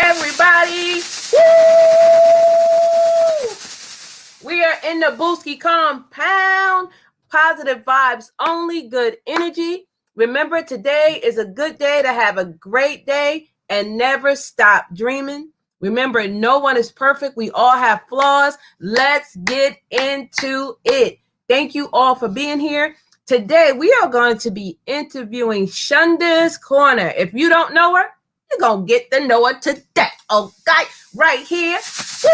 everybody. Woo! We are in the Booski compound. Positive vibes only, good energy. Remember, today is a good day to have a great day and never stop dreaming. Remember, no one is perfect. We all have flaws. Let's get into it. Thank you all for being here. Today, we are going to be interviewing Shunda's Corner. If you don't know her, you're going to get to know her today. Okay, right here. Woo!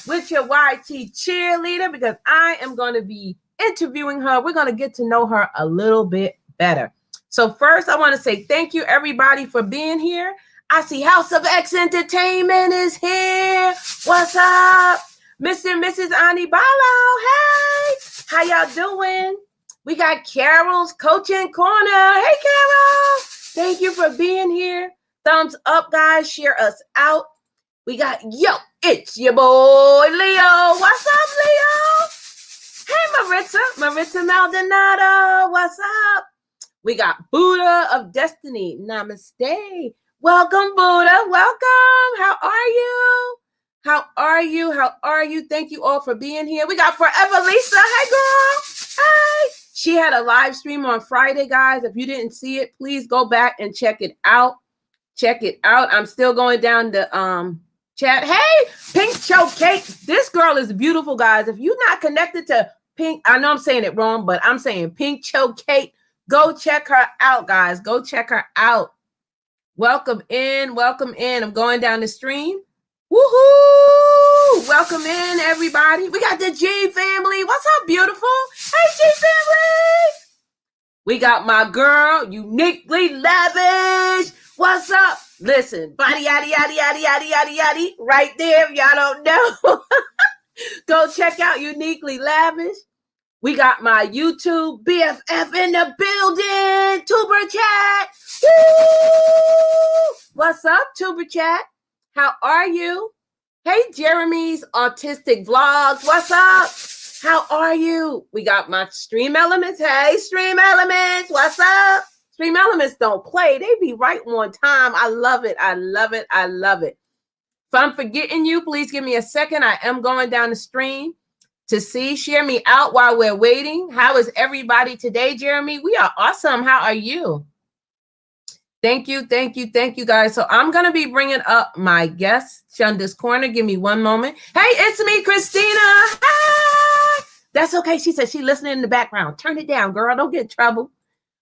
With your YT cheerleader, because I am going to be interviewing her. We're going to get to know her a little bit better. So first, I want to say thank you, everybody, for being here. I see House of X Entertainment is here. What's up? Mr. and Mrs. Ani Balo. Hey, how y'all doing? We got Carol's Coaching Corner. Hey, Carol. Thank you for being here. Thumbs up, guys. Share us out. We got, it's your boy, Leo. What's up, Leo? Hey, Maritza Maldonado. What's up? We got Buddha of Destiny. Namaste. Welcome, Buddha. Welcome. How are you? How are you? How are you? Thank you all for being here. We got Forever Lisa. Hey, girl. Hey. She had a live stream on Friday, guys. If you didn't see it, please go back and check it out. Check it out. I'm still going down the chat. Hey, Pink Choke Cake. This girl is beautiful, guys. If you're not connected to Pink, I know I'm saying it wrong, but I'm saying Pink Choke Cake. Go check her out, guys. Go check her out. Welcome in. Welcome in. I'm going down the stream. Woohoo! Welcome in, everybody. We got the G family. What's up, beautiful? Hey, G family. We got my girl, Uniquely Lavish. What's up? Listen, body, yaddy, yaddy, yaddy, yaddy, yaddy, yaddy. Right there, if y'all don't know. Go check out Uniquely Lavish. We got my YouTube BFF in the building. Tuber Chat. Woo! What's up, Tuber Chat? How are you? Hey, Jeremy's Autistic Vlogs. What's up? How are you? We got my Stream Elements. Hey, Stream Elements. What's up? Stream Elements don't play. They be right on time. I love it. I love it. I love it. If I'm forgetting you, please give me a second. I am going down the stream to see. Share me out while we're waiting. How is everybody today, Jeremy? We are awesome. How are you? Thank you, thank you, thank you, guys. So I'm going to be bringing up my guest, Shunda's Corner. Give me one moment. Hey, it's me, Christina. Hi. That's okay. She said she's listening in the background. Turn it down, girl. Don't get in trouble.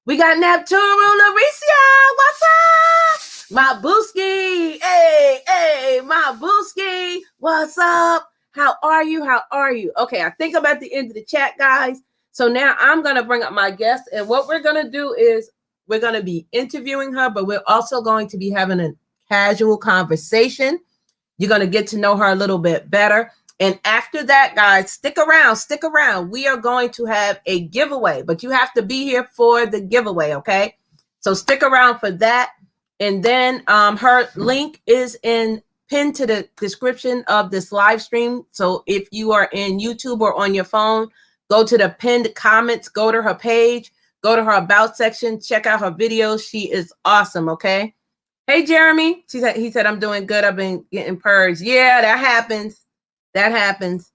We got Neptune, Laricia. What's up? My Booski. Hey, my Booski. What's up? How are you? How are you? Okay, I think I'm at the end of the chat, guys. So now I'm going to bring up my guest. And what we're going to do is we're going to be interviewing her, but we're also going to be having a casual conversation. You're going to get to know her a little bit better. And after that, guys, stick around, stick around. We are going to have a giveaway, but you have to be here for the giveaway, okay? So stick around for that. And then her link is pinned to the description of this live stream. So if you are in YouTube or on your phone, go to the pinned comments, go to her page. Go to her about section. Check out her videos. She is awesome, okay? Hey, Jeremy. He said, I'm doing good. I've been getting purged. Yeah, that happens. That happens.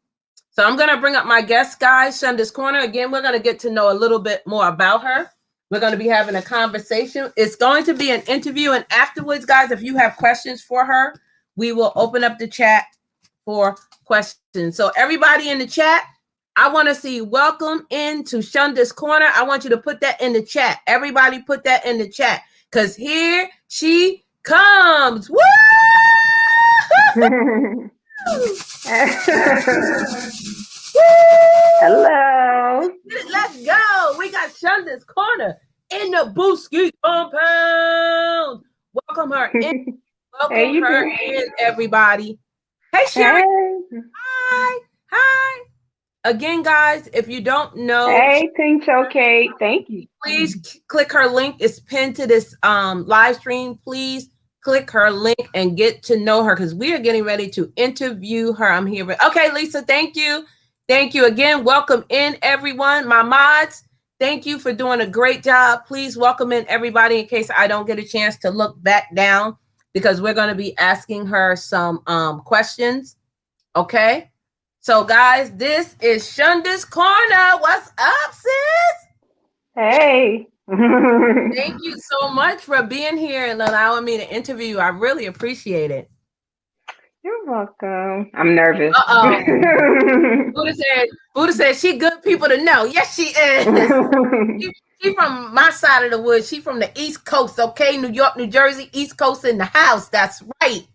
So I'm going to bring up my guest, guys, Shunda's Corner. Again, we're going to get to know a little bit more about her. We're going to be having a conversation. It's going to be an interview. And afterwards, guys, if you have questions for her, we will open up the chat for questions. So everybody in the chat, I want to see welcome into Shunda's Corner. I want you to put that in the chat. Everybody put that in the chat. Because here she comes. Woo! Hello. Let's go. We got Shunda's Corner in the Booski compound. Welcome her in. Welcome her in, everybody. Hey, Sherry. Hey. Hi. Hi. Again, guys, if you don't know. Hey, Pink Choke. Thank you. Please click her link. It's pinned to this live stream. Please click her link and get to know her because we are getting ready to interview her. I'm here. Okay, Lisa, thank you. Thank you again. Welcome in, everyone. My mods, thank you for doing a great job. Please welcome in everybody in case I don't get a chance to look back down because we're going to be asking her some questions. Okay. So, guys, this is Shunda's Corner. What's up, sis? Hey. Thank you so much for being here and allowing me to interview you. I really appreciate it. You're welcome. I'm nervous. Buddha said she good people to know. Yes, she is. She from my side of the woods. She from the East Coast, okay? New York, New Jersey, East Coast in the house. That's right.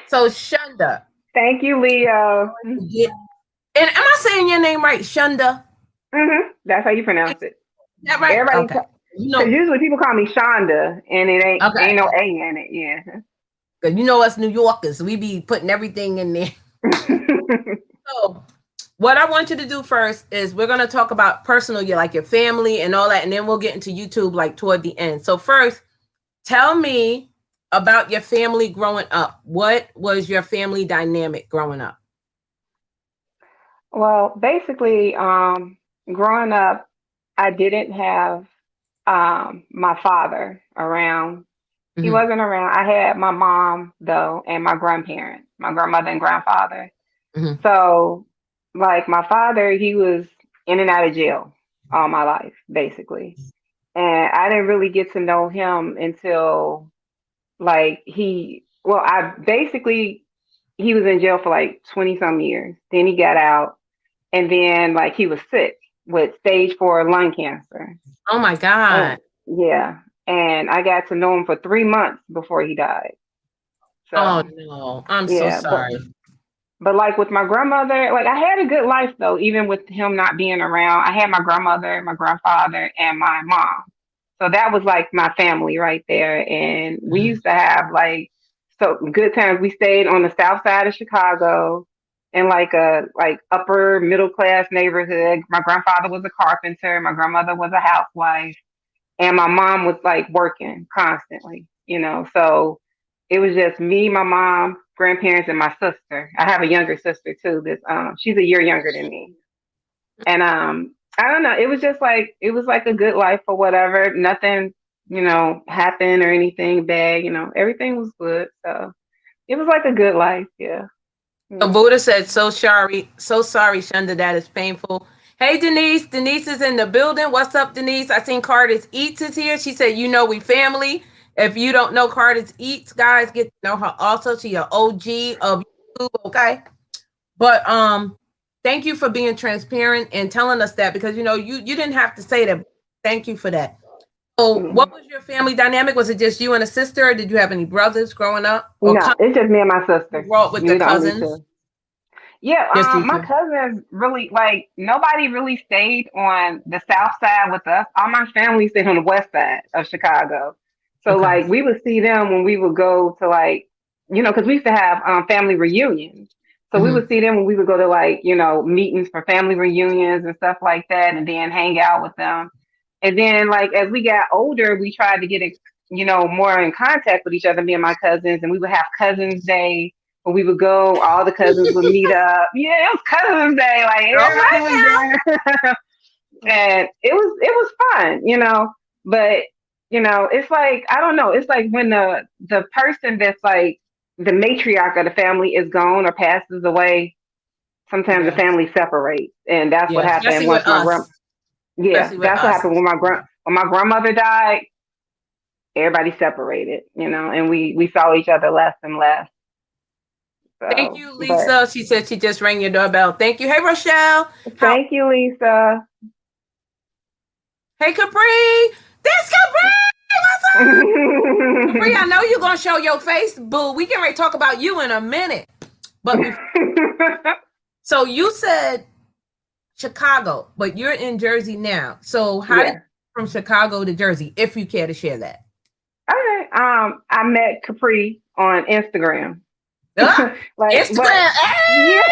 So, Shunda. Thank you, Leo. Yeah. And am I saying your name right? Shunda? Mm-hmm. That's how you pronounce it. Is that right? Everybody, Okay. because usually people call me Shunda, and it ain't no A in it. Yeah. Because you know us New Yorkers, we be putting everything in there. So, what I want you to do first is we're going to talk about personal, like your family and all that, and then we'll get into YouTube like toward the end. So first, tell me about your family growing up. What was your family dynamic growing up? Well, basically, growing up, I didn't have my father around. He Mm-hmm. wasn't around. I had my mom though, and my grandparents, my grandmother and grandfather. Mm-hmm. So, like my father, he was in and out of jail all my life, basically. And I didn't really get to know him until like I basically, he was in jail for like 20 some years. Then he got out, and then like he was sick with stage 4 lung cancer. Oh my God. Yeah. And I got to know him for 3 months before he died. So, oh no, I'm so yeah, sorry. but like with my grandmother, like I had a good life though, even with him not being around. I had my grandmother, my grandfather, and my mom. So that was like my family right there. And we Mm-hmm. used to have like so good times. We stayed on the south side of Chicago in like a like upper middle class neighborhood. My grandfather was a carpenter, my grandmother was a housewife, and my mom was like working constantly, So it was just me, my mom, grandparents, and my sister. I have a younger sister too. She's a year younger than me, and I don't know. It was like a good life or whatever. Nothing, happened or anything bad. Everything was good. So it was like a good life. Yeah. So Buddha said, so sorry, Shunda, that is painful. Hey, Denise. Denise is in the building. What's up, Denise? I seen Cardis Eats is here. She said, we family. If you don't know Cardis Eats, guys, get to know her also. She's an OG of YouTube, okay? But thank you for being transparent and telling us that, because, you didn't have to say that. Thank you for that. So what was your family dynamic? Was it just you and a sister, or did you have any brothers growing up? Or No, it's just me and my sister. grow up with the We the only cousins? two. Yeah, Just you my two. cousins really like nobody really stayed on the south side with us. All my family stayed on the west side of Chicago. So Okay. like we would see them when we would go to like, because we used to have family reunions. So we Mm-hmm. would see them when we would go to like, meetings for family reunions and stuff like that, and then hang out with them. And then like as we got older, we tried to get more in contact with each other, me and my cousins, and we would have cousins day when we would go, all the cousins would meet up. Yeah, it was Cousins Day. Like All everybody right now. was there. And it was fun. But it's like I don't know. It's like when the person that's like the matriarch of the family is gone or passes away, sometimes the Yes. family separates. And that's what Yeah, happened especially once with us. yeah, Especially with that's what us. happened when my grandmother died, everybody separated, and we saw each other less and less. Thank So, you, but Lisa. She said she just rang your doorbell. Thank you. Hey, Rochelle. How? thank you, Lisa. Hey, Capri. This Capri. What's up? Capri, I know you're gonna show your face, boo. We can talk about you in a minute. But so you said Chicago, but you're in Jersey now. So how did Yeah. you from Chicago to Jersey, if you care to share that? Okay. I met Capri on Instagram. But Instagram. yeah,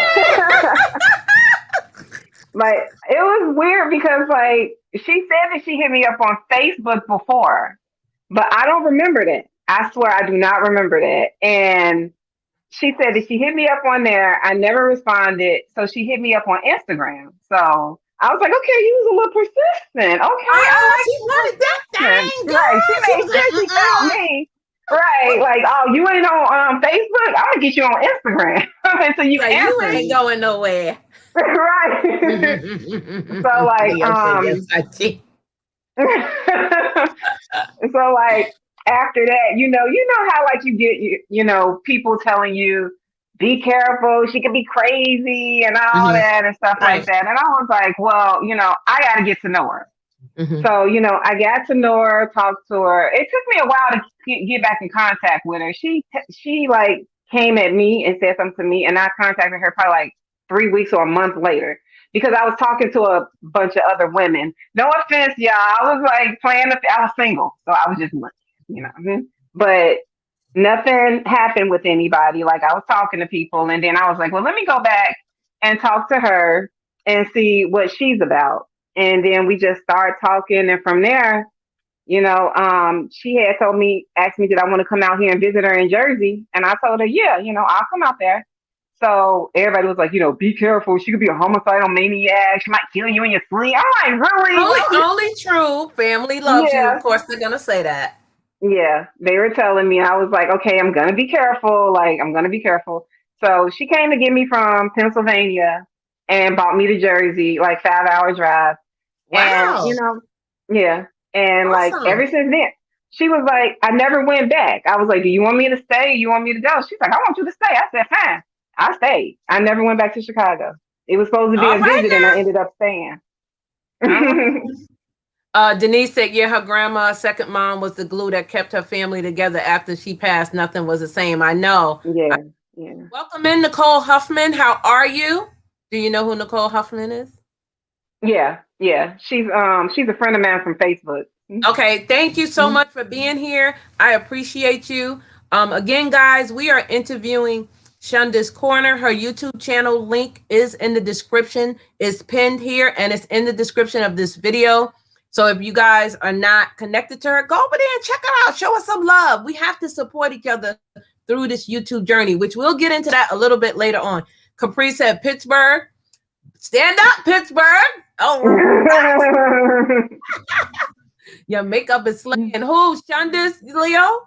like it was weird because like she said that she hit me up on Facebook before, but I don't remember that. I swear I do not remember that. And she said that she hit me up on there. I never responded, so she hit me up on Instagram. So I was like, okay, you was a little persistent. Okay, I Oh, like she wanted that persistence. thing, Right. She girl. She made was sure she found like, me. Right. Like, oh, you ain't on Facebook? I'm gonna get you on Instagram until you like, you answer ain't me. going nowhere. Right. So like Leo said, yes, I see. so like after that, you know how like you get people telling you be careful, she could be crazy and all Mhm. that and stuff like Right. that. And I was like, well, I got to get to know her. Mhm. So, I got to know her, talked to her. It took me a while to get back in contact with her. She like came at me and said something to me, and I contacted her probably like 3 weeks or a month later because I was talking to a bunch of other women. No offense, y'all. I was like I was single, so I was just looking. But nothing happened with anybody. Like I was talking to people, and then I was like, well, let me go back and talk to her and see what she's about. And then we just started talking, and from there, she had asked me, did I want to come out here and visit her in Jersey? And I told her, yeah, I'll come out there. So everybody was like, be careful. She could be a homicidal maniac. She might kill you in your sleep. I'm like, really? Only true. Family loves you. Of Yeah. course, they're gonna say that. Yeah, they were telling me. I was like, okay, I'm gonna be careful. Like, I'm gonna be careful. So she came to get me from Pennsylvania and brought me to Jersey, like 5 hour drive. And Wow. yeah. And like Awesome. ever since then, she was like, I never went back. I was like, do you want me to stay? You want me to go? She's like, I want you to stay. I said, fine. I stayed. I never went back to Chicago. It was supposed to be All a visit, and right I ended up staying. now. All right. Denise said, yeah, her grandma's second mom was the glue that kept her family together. After she passed, nothing was the same. I know. Yeah, yeah. Welcome in, Nicole Huffman. How are you? Do you know who Nicole Huffman is? Yeah, yeah. She's a friend of mine from Facebook. Okay, thank you so Mhm. much for being here. I appreciate you. Again, guys, we are interviewing Shunda's Corner. Her YouTube channel link is in the description, is pinned here, and it's in the description of this video. So if you guys are not connected to her, go over there and check her out. Show us some love. We have to support each other through this YouTube journey, which we'll get into that a little bit later on. Capri said Pittsburgh. Stand up, Pittsburgh. Oh, your makeup is slaying. Who? Shunda's Leo?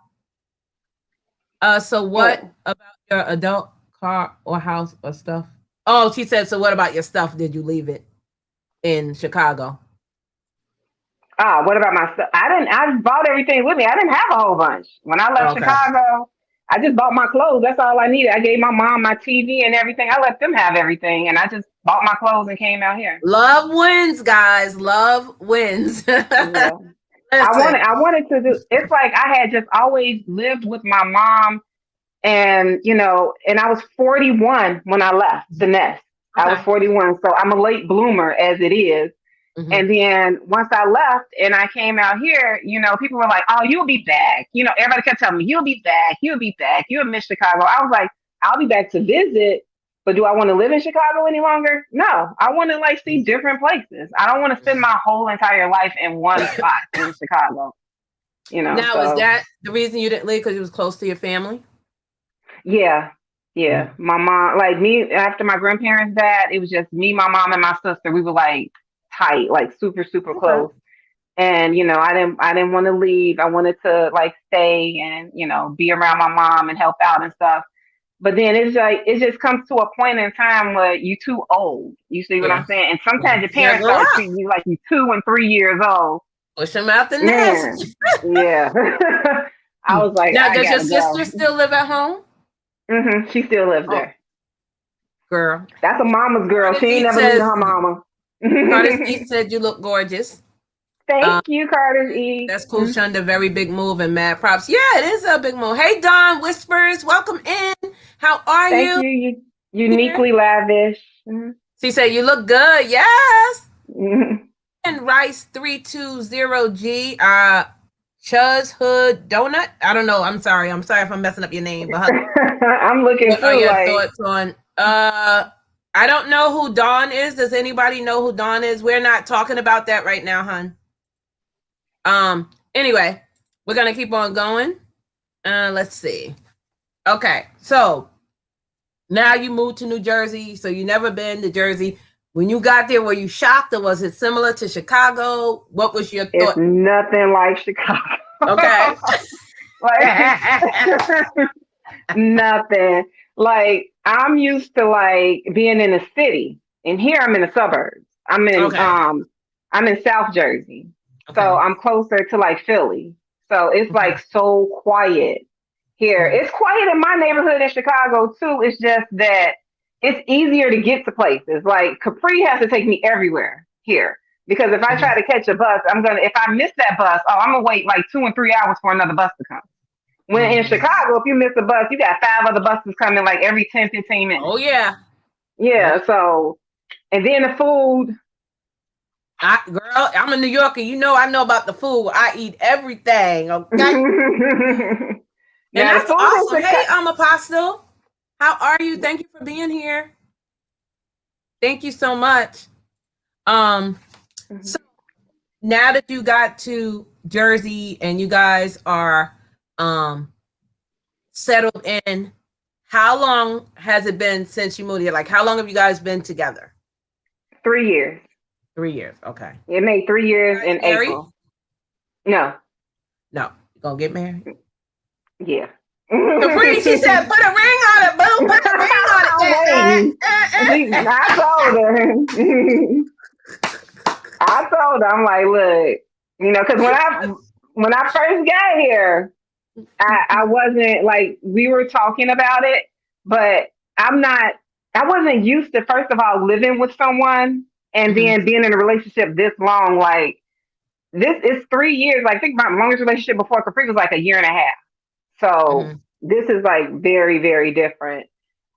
So what Oh. about your adult car or house or stuff? Oh, she said, so what about your stuff? Did you leave it in Chicago? What about my stuff? I bought everything with me. I didn't have a whole bunch. When I left Okay. Chicago, I just bought my clothes. That's all I needed. I gave my mom my TV and everything. I let them have everything, and I just bought my clothes and came out here. Love wins, guys. Love wins. Yeah. Listen. I wanted to do, it's like I had just always lived with my mom, and and I was 41 when I left the nest. I was Okay. 41. So I'm a late bloomer as it is. Mm-hmm. And then once I left and I came out here, people were like, oh, you'll be back. Everybody kept telling me, you'll be back, you'll be back, you'll miss Chicago. I was like, I'll be back to visit, but do I want to live in Chicago any longer? No, I want to like see different places. I don't want to spend my whole entire life in one spot in Chicago, Now, is so that the reason you didn't leave because you was close to your family? yeah. Yeah. Mm-hmm. My mom, like me, after my grandparents died, it was just me, my mom, and my sister. We were like tight, like super, super Okay. close. And I didn't want to leave. I wanted to like stay and be around my mom and help out and stuff. But then it's like it just comes to a point in time where you too old. You see what I'm Yeah. saying? And sometimes your Yeah, parents grow start up. treating you like you 2 and 3 years old. Push them out the Man, nest. yeah. I was like, Now, I does your gotta sister go. still live at home? She still lives Oh, there. girl. That's a mama's girl. She Carter's ain't Eat never leaving says, her mama. Carter's Eat said you look gorgeous. Thank you, Carter's E. That's cool, Shunda. Very big move and mad props. Yeah, it is a big move. Hey, Don Whispers, welcome in. How are Thank you? you. You Here. uniquely lavish. Mhm. She said you look good. Yes. Mhm. And Rice 320G. Chuz Hood Donut. I don't know. I'm sorry. I'm sorry if I'm messing up your name, but I'm looking what are too your like. thoughts on? I don't know who Dawn is. Does anybody know who Dawn is? We're not talking about that right now, hun. Anyway, we're gonna keep on going. Let's see. Okay, so now you moved to New Jersey, so you never been to Jersey. When you got there, were you shocked, or was it similar to Chicago? What was your It's thought? nothing like Chicago. Okay. Like nothing. Like I'm used to like being in a city, and here I'm in the suburbs. Okay. I'm in South Jersey, so Okay. I'm closer to like Philly. So it's Okay. like so quiet here. Mhm. It's quiet in my neighborhood in Chicago too. It's just that it's easier to get to places. Like Capri has to take me everywhere here. Because if I try Mhm. to catch a bus, if I miss that bus, I'm gonna wait like 2 and 3 hours for another bus to come. When in Mhm. Chicago, if you miss a bus, you got 5 other buses coming like every 10, 15 minutes. Oh yeah. Oh Yeah, yeah. so, and then the food. Girl, I'm a New Yorker. You know, I know about the food. I eat everything. Okay. And Now, the that's food in awesome. Hey, Chicago. Apostle. How are you? Thank you for being here. Thank you so much. Um, so now that you got to Jersey and you guys are settled in, how long has it been since you moved here? Like, how long have you guys been together? 3 years. 3 years. Okay. It made 3 years You guys in married? April. No, No. You gonna get married? yeah. Capri, she said, put a ring on it, boo. Put a ring on it. I'm waiting. I told her. I told her, I'm like, look, because when I first got here, I wasn't like we were talking about it, but I'm not. I wasn't used to first of all living with someone and Mhm. then being in a relationship this long. Like this is 3 years. Like think my longest relationship before Capri was like a year and a half. So Mhm. this is like very very different.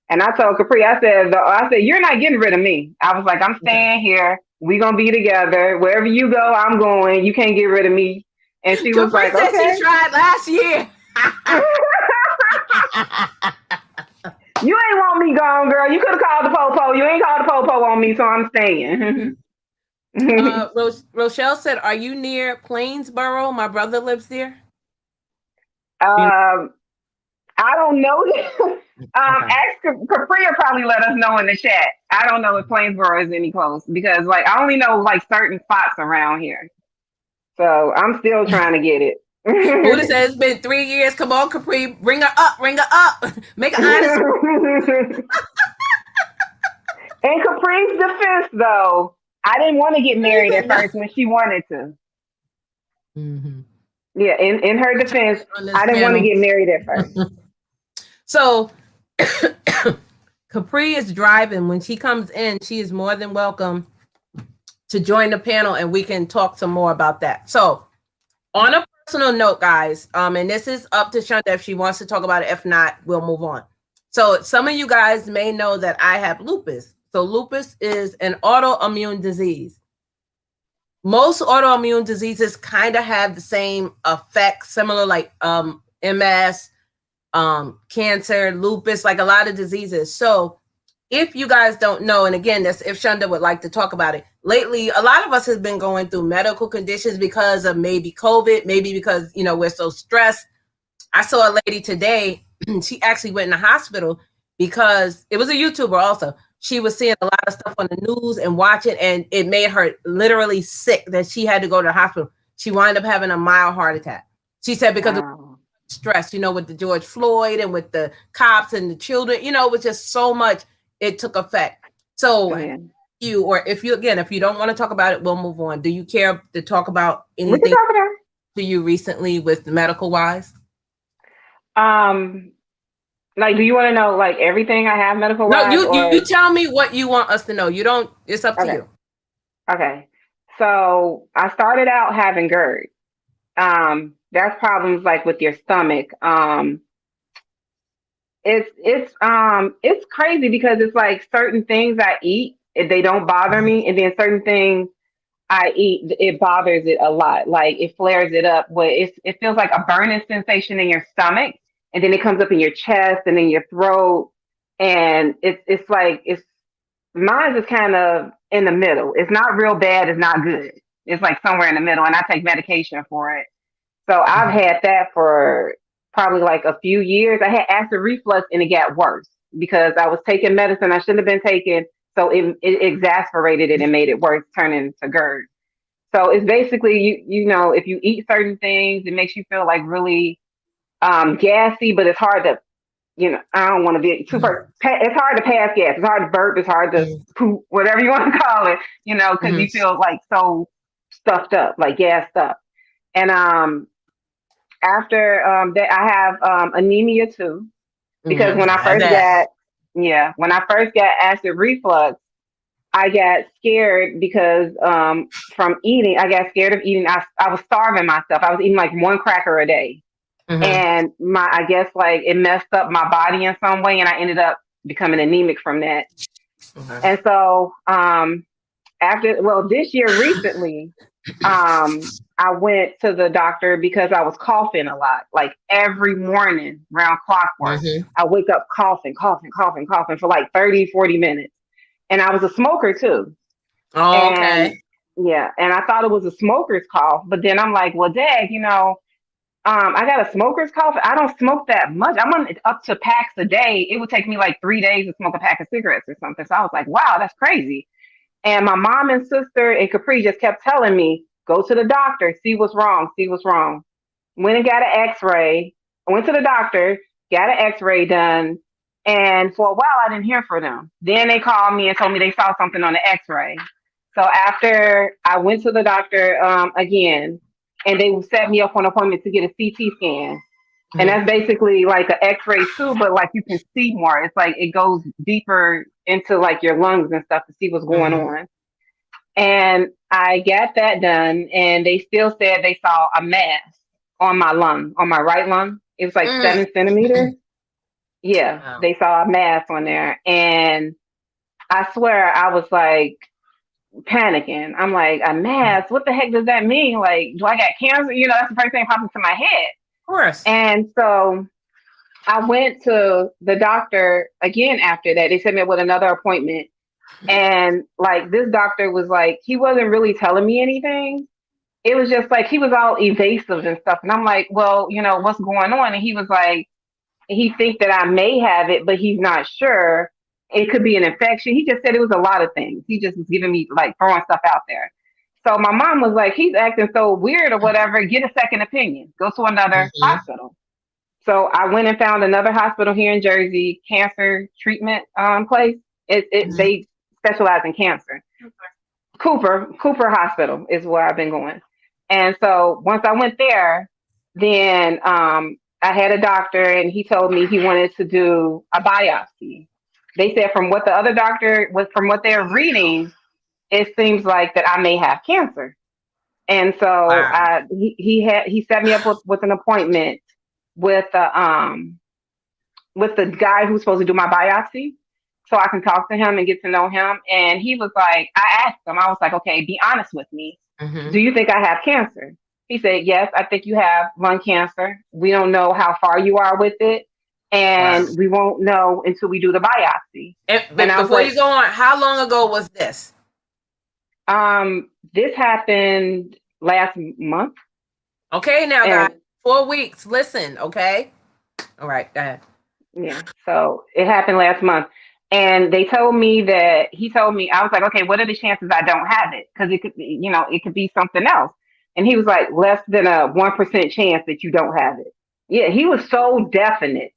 And I told Capri, I said, you're not getting rid of me. I was like, I'm Okay. staying here. We gonna be together. Wherever you go, I'm going. You can't get rid of me. And she was Capri like, said she okay. tried last year. You ain't want me gone, girl. You could have called the popo. You ain't called the popo on me, so I'm staying. Rochelle said, "Are you near Plainsboro? My brother lives there." You I don't know. Okay. Ask Capri will probably let us know in the chat. I don't know if Plainsboro is any close because, like, I only know like certain spots around here. So I'm still trying to get Buddha it. says it's been 3 years. Come on, Capri, bring her up, bring her up. Make an honest. In Capri's defense, though, I didn't want to get married at No. first when she wanted to. Mm-hmm. Yeah, in her I tried defense, it on this I didn't want to panel. get married at first. So Capri is driving. When she comes in, she is more than welcome to join the panel, and we can talk some more about that. So, on a personal note, guys, and this is up to Shunda if she wants to talk about it. If not, we'll move on. So, some of you guys may know that I have lupus. So, lupus is an autoimmune disease. Most autoimmune diseases kind of have the same effects, similar like MS, cancer, lupus, like a lot of diseases. So if you guys don't know, and again, that's if Shunda would like to talk about it. Lately, a lot of us have been going through medical conditions because of maybe COVID, maybe because we're so stressed. I saw a lady today. She actually went in the hospital because it was a YouTuber also. She was seeing a lot of stuff on the news and watching, and it made her literally sick that she had to go to the hospital. She wound up having a mild heart attack. She said because of Wow. stress, with the George Floyd and with the cops and the children, it was just so much it took effect. So Yeah. if you don't want to talk about it, we'll move on. Do you care to talk about We can anything talk about to you recently with medical wise? it. Like, do you want to know like everything I have medical No, wise, you or tell me what you want us to know. You don't. It's up to okay, you. okay. So I started out having GERD. That's problems like with your stomach. It's crazy because it's like certain things I eat, they don't bother me, and then certain things I eat, it bothers it a lot. Like it flares it up. Where it feels like a burning sensation in your stomach, and then it comes up in your chest and in your throat, and it's like it's mine is kind of in the middle. It's not real bad. It's not good. It's like somewhere in the middle, and I take medication for it. So I've Mhm. had that for probably like a few years. I had acid reflux and it got worse because I was taking medicine I shouldn't have been taking So it exasperated it and made it worse, turning into GERD. So it's basically you know, if you eat certain things, it makes you feel like really gassy, but it's hard to, you know, I don't want to be too it's hard to pass gas. It's hard to burp. It's hard to poop, whatever you want to call it, you know, because you feel like so stuffed up, like gassed up. And after that, I have anemia too, because when when I first got acid reflux, I got scared because from eating, I got scared of eating. I was starving myself. I was eating like one cracker a day. And I guess like it messed up my body in some way, and I ended up becoming anemic from that. And so this year recently, I went to the doctor because I was coughing a lot, like every morning around clockwork. I wake up coughing for like 30, 40 minutes. And I was a smoker too. Oh, okay. And yeah, and I thought it was a smoker's cough, but then I'm like, well, Dad, you know, I got a smoker's cough. I don't smoke that much. I'm on up to packs a day. It would take me like 3 days to smoke a pack of cigarettes or something. So I was like, wow, that's crazy. And my mom and sister and Capri just kept telling me, go to the doctor, see what's wrong, see what's wrong. Went and got an x-ray. I went to the doctor, got an x-ray done. And for a while, I didn't hear from them. Then they called me and told me they saw something on the x-ray. So after I went to the doctor again, and they set me up for an appointment to get a CT scan. And that's basically like an x-ray too, but like you can see more. It's like it goes deeper into like your lungs and stuff to see what's going on. And I got that done, and they still said they saw a mass on my lung, on my right lung. It was like 7 centimeters. Yeah, wow. They saw a mass on there. And I swear I was like, panicking. I'm like, a mass? What the heck does that mean? Like, do I got cancer? You know, that's the first thing that popped into my head. Of course. And so I went to the doctor again after that. They set me up with another appointment. And like, this doctor was like, he wasn't really telling me anything. It was just like, he was all evasive and stuff. And I'm like, well, you know, what's going on? And he was like, he thinks that I may have it, but he's not sure. It could be an infection. He just said it was a lot of things. He just was giving me like throwing stuff out there. So my mom was like, he's acting so weird or whatever. Get a second opinion. Go to another hospital. So I went and found another hospital here in Jersey, cancer treatment place. They specialize in cancer. Cooper Hospital is where I've been going. And so once I went there, then I had a doctor, and he told me he wanted to do a biopsy. They said from what they're reading, it seems like that I may have cancer. And so he set me up with an appointment with the guy who's supposed to do my biopsy, so I can talk to him and get to know him. And he was like, I asked him, I was like, okay, be honest with me. Do you think I have cancer? He said, yes, I think you have lung cancer. We don't know how far you are with it. And we won't know until we do the biopsy. And before you go on, how long ago was this? This happened last month. Okay, now guys, 4 weeks. Listen, okay. All right, go ahead. Yeah, so it happened last month. And he told me, I was like, okay, what are the chances I don't have it? Because it could be, you know, it could be something else. And he was like, less than a 1% chance that you don't have it. Yeah, he was so definite.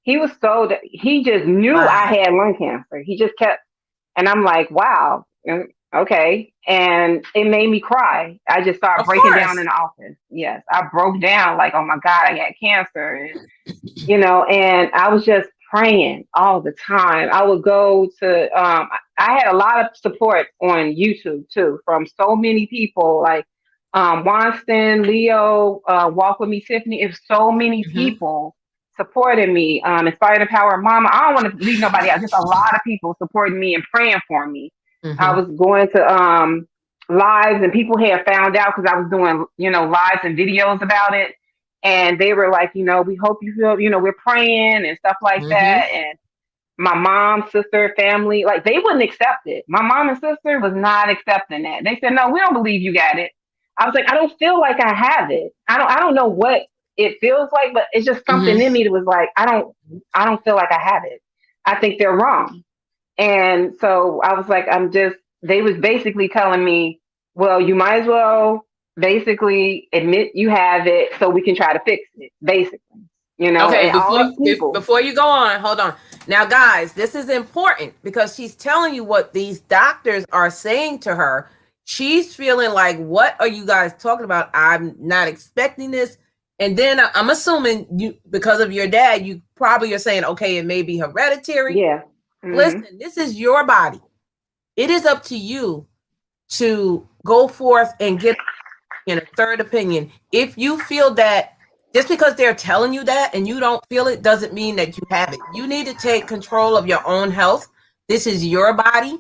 He just knew I had lung cancer. He just kept, and I'm like, wow, okay. And it made me cry. I just started breaking down in the office. Yes, I broke down like, oh my God, I got cancer. And, you know, and I was just praying all the time. I would go to, I had a lot of support on YouTube too, from so many people like Wanston, Leo, Walk With Me, Tiffany. It was so many people supporting me, Inspired to Power Mama. I don't want to leave nobody out. Just a lot of people supporting me and praying for me. I was going to lives, and people had found out because I was doing, you know, lives and videos about it. And they were like, you know, we hope you feel, you know, we're praying and stuff like that. And my mom, sister, family, like they wouldn't accept it. My mom and sister was not accepting that. They said, no, we don't believe you got it. I was like, I don't feel like I have it. I don't know what it feels like, but it's just something in me that was like, I don't feel like I have it. I think they're wrong. And so I was like, they was basically telling me, well, you might as well basically admit you have it so we can try to fix it, basically, Okay, and all these people. before you go on, hold on. Now, guys, this is important because she's telling you what these doctors are saying to her. She's feeling like, what are you guys talking about? I'm not expecting this. And then I'm assuming you, because of your dad, you probably are saying, okay, it may be hereditary. Yeah. Listen, this is your body. It is up to you to go forth and get a third opinion. If you feel that, just because they're telling you that and you don't feel it doesn't mean that you have it. You need to take control of your own health. This is your body.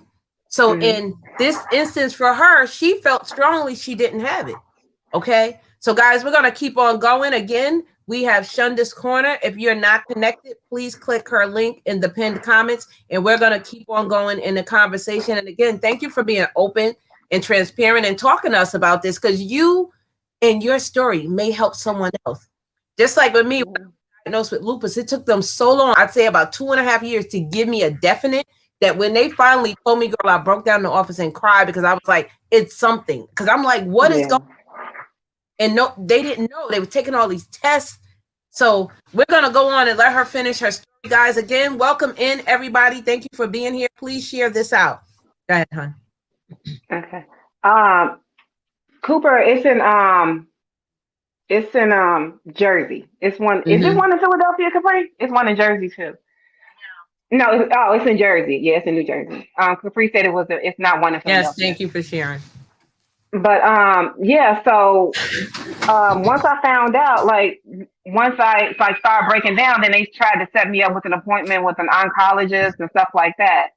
So in this instance for her, she felt strongly she didn't have it. Okay. So guys, we're going to keep on going. Again, we have Shunda's Corner. If you're not connected, please click her link in the pinned comments and we're going to keep on going in the conversation. And again, thank you for being open and transparent and talking to us about this, because you and your story may help someone else. Just like with me, when I was diagnosed with lupus, it took them so long, I'd say about 2.5 years, to give me a definite, that when they finally told me, girl, I broke down in the office and cried because I was like, it's something. Because I'm like, what is going on? And no, they didn't know. They were taking all these tests. So we're going to go on and let her finish her story. Guys, again, welcome in, everybody. Thank you for being here. Please share this out. Go ahead, hon. Okay. Cooper, it's in Jersey. It's one. Is it one in Philadelphia, Capri? It's one in Jersey too. No, it's in Jersey. Yeah, it's in New Jersey. Capri said it's not one in Philadelphia. Yes, thank you for sharing. But yeah. So once I found out, once I started breaking down, then they tried to set me up with an appointment with an oncologist and stuff like that.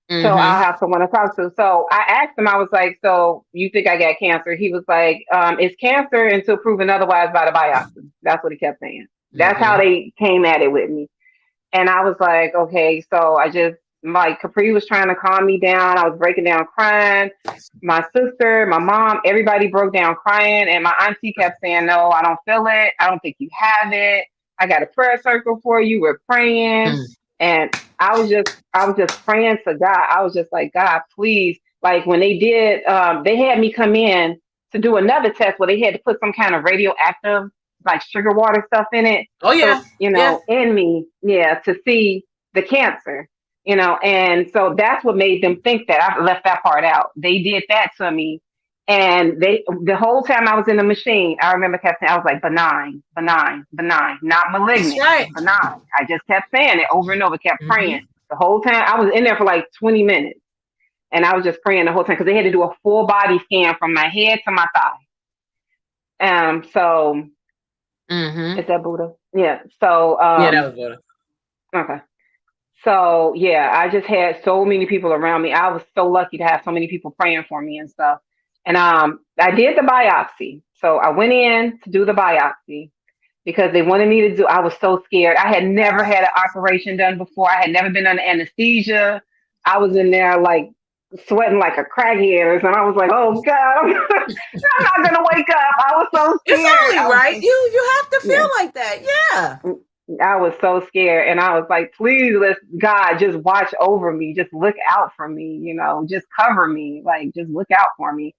So I'll have someone to talk to. So I asked him, I was like, so you think I got cancer? He was like, it's cancer until proven otherwise by the biopsy. That's what he kept saying. That's how they came at it with me. And I was like, okay, so Capri was trying to calm me down. I was breaking down crying. My sister, my mom, everybody broke down crying. And my auntie kept saying, no, I don't feel it. I don't think you have it. I got a prayer circle for you. We're praying. And I was just praying to God. I was just like, God, please. Like when they did, they had me come in to do another test where they had to put some kind of radioactive, like sugar water stuff in it. Oh yeah. So, in me, to see the cancer, and so that's what made them think that. I left that part out. They did that to me. And the whole time I was in the machine, I remember kept saying, I was like, benign, benign, benign, not malignant, right. benign. I just kept saying it over and over, kept praying. The whole time I was in there for like 20 minutes and I was just praying the whole time because they had to do a full body scan from my head to my thigh. So is that Buddha? Yeah. So, yeah, that was Buddha. Okay. So yeah, I just had so many people around me. I was so lucky to have so many people praying for me and stuff. And I did the biopsy. So I went in to do the biopsy because they wanted me to do. I was so scared. I had never had an operation done before. I had never been under anesthesia. I was in there like sweating like a crackhead or something. I was like, oh God, I'm not gonna wake up. I was so scared. It's only right. You have to feel like that. Yeah. I was so scared, and I was like, please, let God just watch over me, just look out for me, just cover me, like just look out for me.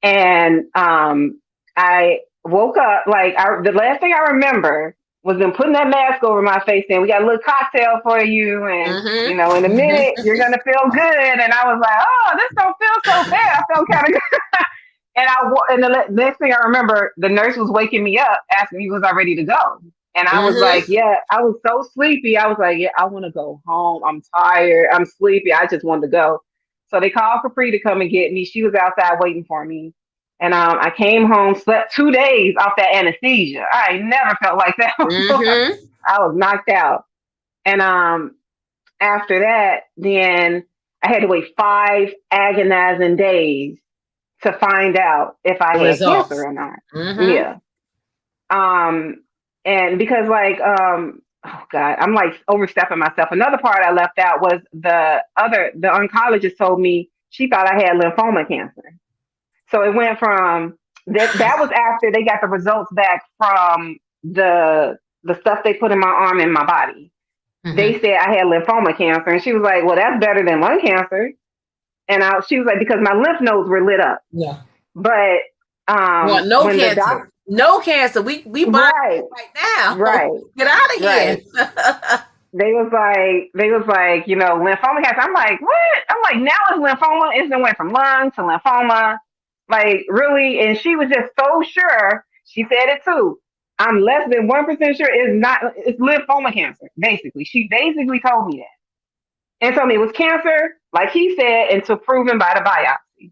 And I woke up, the last thing I remember was them putting that mask over my face saying, we got a little cocktail for you, and in a minute you're gonna feel good. And I was like, oh, this don't feel so bad. I felt kind of good. And the next thing I remember, the nurse was waking me up, asking me was I ready to go. And I was like, yeah, I was so sleepy. I was like, yeah, I want to go home. I'm tired. I'm sleepy. I just wanted to go. So they called Capri to come and get me. She was outside waiting for me. And I came home, slept 2 days off that anesthesia. I never felt like that before. I was knocked out. And after that, then I had to wait 5 agonizing days to find out if I had cancer or not. Yeah. And because oh God, I'm like overstepping myself. Another part I left out was the oncologist told me she thought I had lymphoma cancer. So it went from that was after they got the results back from the stuff they put in my arm and my body. they said I had lymphoma cancer. And she was like, well, that's better than lung cancer. And she was like, because my lymph nodes were lit up. Yeah. But well, no when cancer. the doctor, no cancer. We buying right now. Right. Get out of here. They was like, you know, lymphoma cancer. I'm like, what? I'm like, now it's lymphoma. It's been went from lung to lymphoma. Like, really? And she was just so sure. She said it too. I'm less than 1% sure it's lymphoma cancer, basically. She basically told me that. And told me it was cancer, like he said, until proven by the biopsy.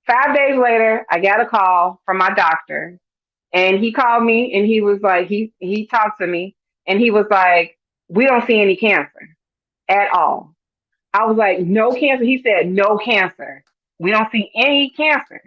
5 days later, I got a call from my doctor, and he called me and he was like, he talked to me and he was like, we don't see any cancer at all. I was like, no cancer. He said, no cancer. We don't see any cancer.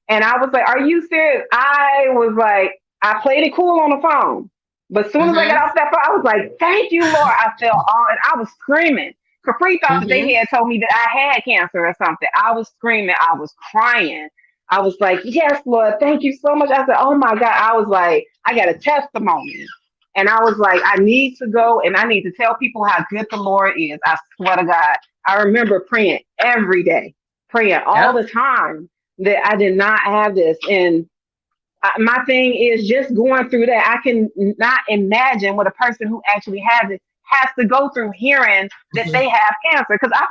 And I was like, are you serious? I was like, I played it cool on the phone. But as soon as I got off that phone, I was like, thank you, Lord. I felt all, and I was screaming. Capri thought that they had told me that I had cancer or something. I was screaming. I was crying. I was like, yes, Lord, thank you so much. I said, oh my God. I was like, I got a testimony. And I was like, I need to go and I need to tell people how good the Lord is. I swear to God. I remember praying every day, praying all the time that I did not have this. And my thing is just going through that. I can not imagine what a person who actually has it has to go through hearing that they have cancer. Because I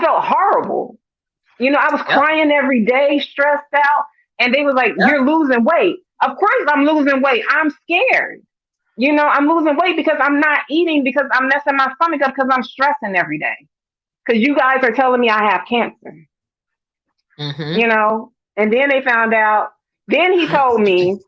felt horrible. You know, I was crying every day, stressed out. And they was like, you're losing weight. Of course I'm losing weight. I'm scared. You know, I'm losing weight because I'm not eating because I'm messing my stomach up because I'm stressing every day. Because you guys are telling me I have cancer. You know, and then they found out. Then he told me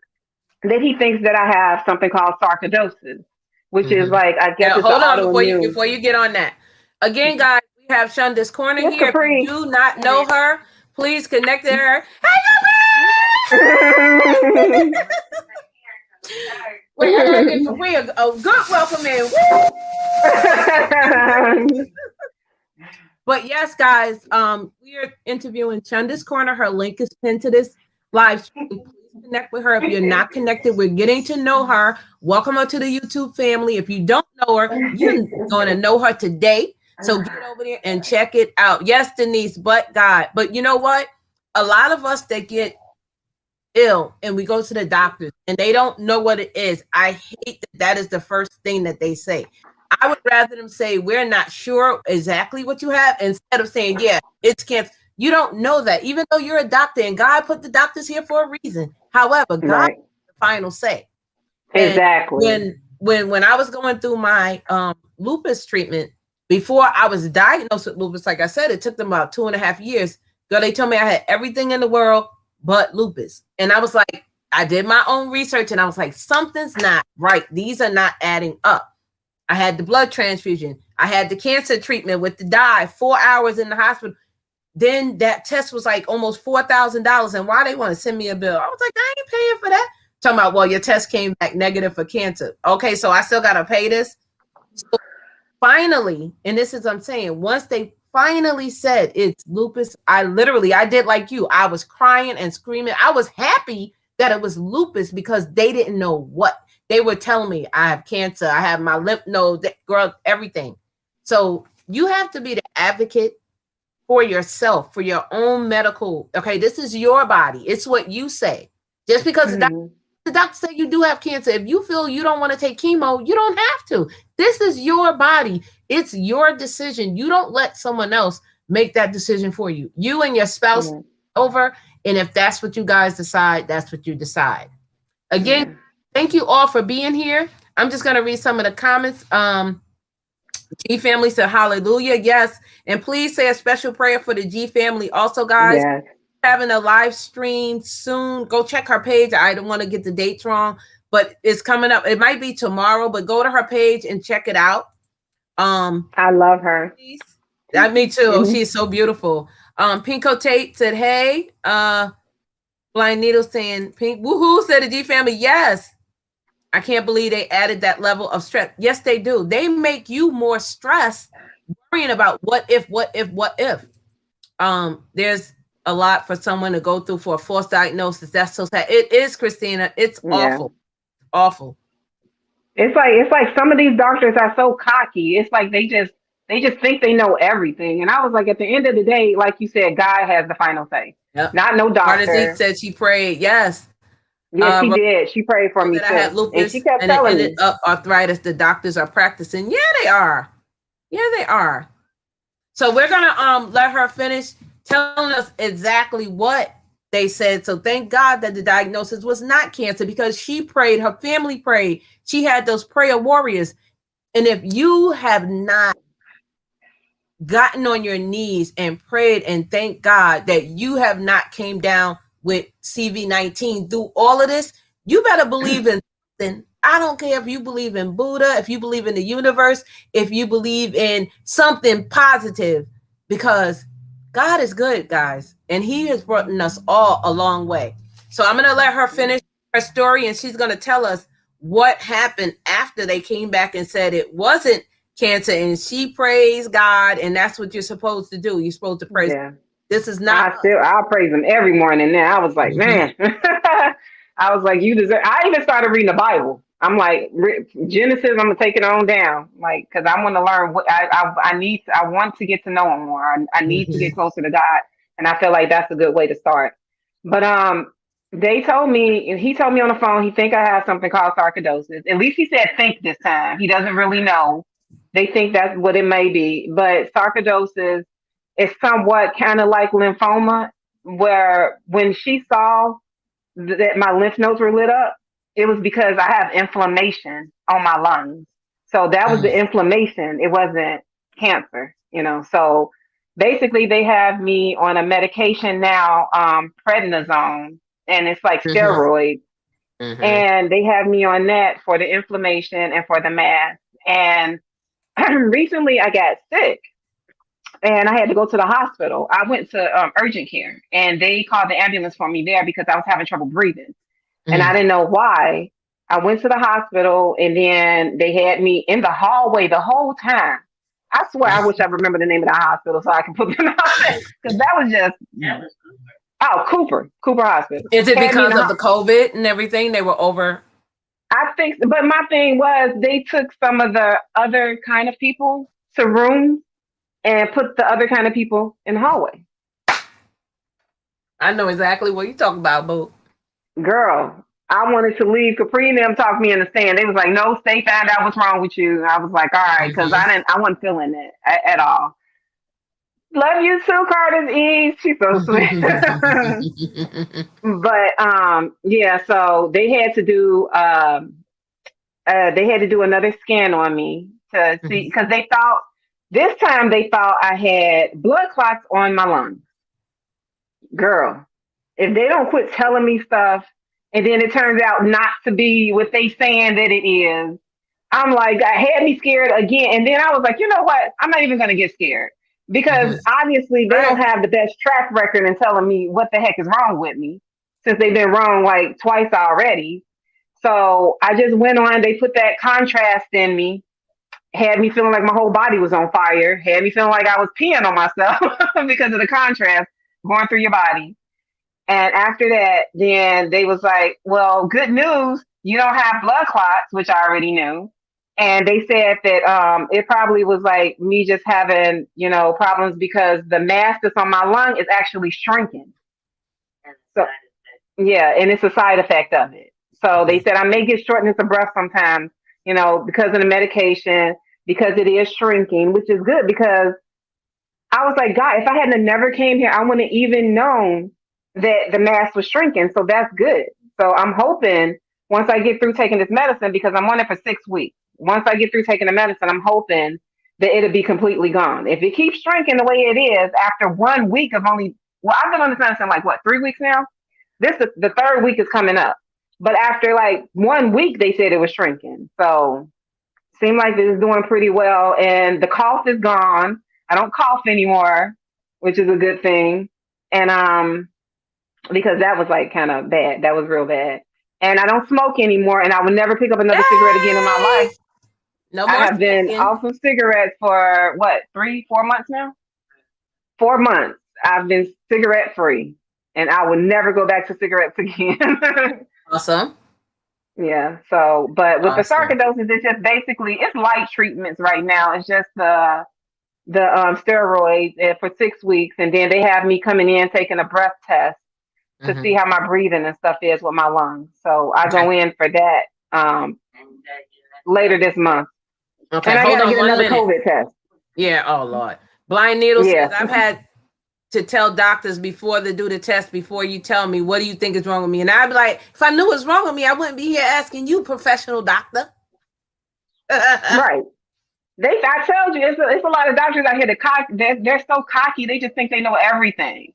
that he thinks that I have something called sarcoidosis, which is like, I guess it's hold on autoimmune. before you get on that. Again, guys, we have Shunda's Corner here. Capri. If you do not know her, please connect to her. Hey, Wait, I gotta give Capri a good welcome in. But yes, guys, we are interviewing Shunda's Corner. Her link is pinned to this live stream. Please connect with her. If you're not connected, we're getting to know her. Welcome her to the YouTube family. If you don't know her, you're going to know her today. So get over there and check it out. Yes, Denise, but God. But you know what? A lot of us that get ill and we go to the doctors and they don't know what it is. I hate that is the first thing that they say. I would rather them say, we're not sure exactly what you have, instead of saying, yeah, it's cancer. You don't know that, even though you're a doctor, and God put the doctors here for a reason. However, God has the final say. Exactly. And when I was going through my lupus treatment, before I was diagnosed with lupus, like I said, it took them about 2.5 years. Girl, they told me I had everything in the world but lupus. And I was like, I did my own research and I was like, something's not right. These are not adding up. I had the blood transfusion. I had the cancer treatment with the dye, 4 hours in the hospital. Then that test was like almost $4,000. And why they want to send me a bill? I was like, I ain't paying for that. Talking about, well, your test came back negative for cancer. Okay, so I still got to pay this. So finally, and this is what I'm saying, once they finally said it's lupus, I did like you. I was crying and screaming. I was happy that it was lupus because they didn't know what. They were telling me I have cancer, I have my lymph node, girl, everything. So you have to be the advocate for yourself, for your own medical. Okay, this is your body. It's what you say. Just because the doctor say you do have cancer, if you feel you don't want to take chemo, you don't have to. This is your body. It's your decision. You don't let someone else make that decision for you. You and your spouse over. And if that's what you guys decide, that's what you decide. Again, thank you all for being here. I'm just going to read some of the comments. G family said hallelujah. Yes. And please say a special prayer for the G family. Also, guys, having a live stream soon. Go check her page. I don't want to get the dates wrong, but it's coming up. It might be tomorrow, but go to her page and check it out. I love her. Me too. She's so beautiful. Pinko Tate said, hey, Blind Needle saying pink woohoo, said the G family. Yes. I can't believe they added that level of stress. Yes, they do. They make you more stressed worrying about what if. There's a lot for someone to go through for a false diagnosis. That's so sad. It is, Christina. It's awful. Awful. It's like some of these doctors are so cocky. It's like they just think they know everything. And I was like, at the end of the day, like you said, God has the final say, Yep. not no Vernes doctor. said she prayed. Yes. Yeah, she did. She prayed for me That I had too, and she lupus kept and it telling ended me, up arthritis. The doctors are practicing. Yeah, they are. Yeah, they are. So we're gonna let her finish telling us exactly what they said. So thank God that the diagnosis was not cancer because she prayed, her family prayed. She had those prayer warriors. And if you have not gotten on your knees and prayed and thank God that you have not came down with CV-19 through all of this, you better believe in something. I don't care if you believe in Buddha, if you believe in the universe, if you believe in something positive, because God is good, guys, and He has brought us all a long way. So I'm going to let her finish her story, and she's going to tell us what happened after they came back and said it wasn't cancer, and she praised God, and that's what you're supposed to do. You're supposed to praise. yeah. This is not I'll praise him every morning now. I was like, Mhm. man, I was like, you deserve. I even started reading the Bible. I'm like, Genesis, I'm gonna take it on down, like, because I want to learn what I need. I want to get to know him more. I need to get closer to God, and I feel like that's a good way to start. But they told me, and he told me on the phone, he think I have something called sarcoidosis. At least he said think this time. He doesn't really know. They think that's what it may be, but sarcoidosis is somewhat kind of like lymphoma, where when she saw that my lymph nodes were lit up, it was because I have inflammation on my lungs. So that was the inflammation. It wasn't cancer. So basically, they have me on a medication now, prednisone, and it's like Mhm. steroids. Mhm. And they have me on that for the inflammation and for the mass. And recently, I got sick and I had to go to the hospital. I went to urgent care, and they called the ambulance for me there because I was having trouble breathing, and I Mhm. didn't know why. I went to the hospital, and then they had me in the hallway the whole time. I swear, I wish I remember the name of the hospital so I can put them out there because that was just Cooper Hospital Is it had me in because the. of the COVID and everything? They were over. I think, but my thing was they took some of the other kind of people to rooms and put the other kind of people in the hallway. I know exactly what you're talking about, boo. Girl, I wanted to leave. Capri and them talked me in the stand. They was like, "No, stay. Find out what's wrong with you." I was like, "All right," because Mhm. I wasn't feeling it at all. Love you too, Carter's Eve. She's so sweet. But yeah. So they had to do another scan on me to see Mhm. because they thought this time they thought I had blood clots on my lungs. Girl, if they don't quit telling me stuff and then it turns out not to be what they saying that it is, I'm like, I had me scared again. And then I was like, you know what? I'm not even going to get scared because obviously they don't Right. have the best track record in telling me what the heck is wrong with me since they've been wrong like twice already. So I just went on, they put that contrast in me, had me feeling like my whole body was on fire, had me feeling like I was peeing on myself because of the contrast going through your body. And after that, then they was like, well, good news, you don't have blood clots, which I already knew. And they said that it probably was like me just having, problems because the mass that's on my lung is actually shrinking. So yeah, and it's a side effect of it. So they said I may get shortness of breath sometimes, because of the medication, because it is shrinking, which is good because I was like, God, if I hadn't never came here, I wouldn't have even known that the mass was shrinking. So that's good. So I'm hoping once I get through taking this medicine, because I'm on it for 6 weeks, once I get through taking the medicine, I'm hoping that it'll be completely gone. If it keeps shrinking the way it is after 1 week of well, I've been on this medicine like what, 3 weeks now? The third week is coming up. But after like 1 week, they said it was shrinking. So seemed like it was doing pretty well. And the cough is gone. I don't cough anymore, which is a good thing. And because that was like kind of bad. That was real bad. And I don't smoke anymore, and I would never pick up another cigarette again in my life. Yay! No I more have been smoking. off of cigarettes for what, 3, 4 months now? 4 months. I've been cigarette free, and I will never go back to cigarettes again. Awesome. Yeah. So, but with the Awesome. sarcoidosis, it's just basically it's light treatments right now. It's just the steroids for 6 weeks, and then they have me coming in taking a breath test to see Hmm. how my breathing and stuff is with my lungs. So I Okay. go in for that later this month, Okay. and I got Hold to on get one another minute. COVID test. Yeah. Oh Lord. Blind Needle says Yeah. I've had to tell doctors before they do the test, before you tell me what do you think is wrong with me, and I'd be like, if I knew what's wrong with me, I wouldn't be here asking you, professional doctor. Right. I told you, it's a lot of doctors out here that they're so cocky. They just think they know everything.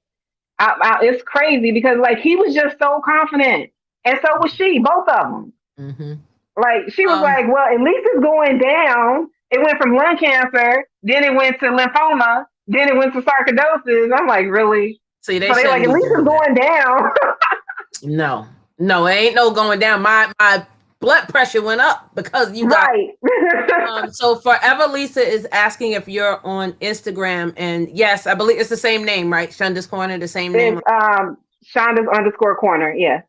It's crazy because like he was just so confident, and so was she, both of them. Hmm. Like she was Um. like, well, at least it's going down. It went from lung cancer, then it went to lymphoma, then it went to sarcoidosis. I'm like, really? See, they So they like, shouldn't at be least doing it's that. going down. No, no, it ain't no going down. My blood pressure went up because you got. Right. So Forever Lisa is asking if you're on Instagram, and yes, I believe it's the same name, right? Shunda's Corner, the same name. It's Shonda's underscore corner. Yeah.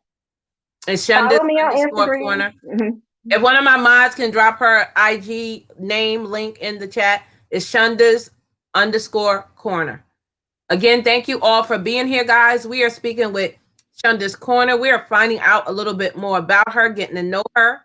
It's Shunda's Follow me on underscore Instagram. corner. If one of my mods can drop her IG name link in the chat, it's Shunda's underscore corner. Again, thank you all for being here, guys. We are speaking with Shunda's Corner. We are finding out a little bit more about her, getting to know her.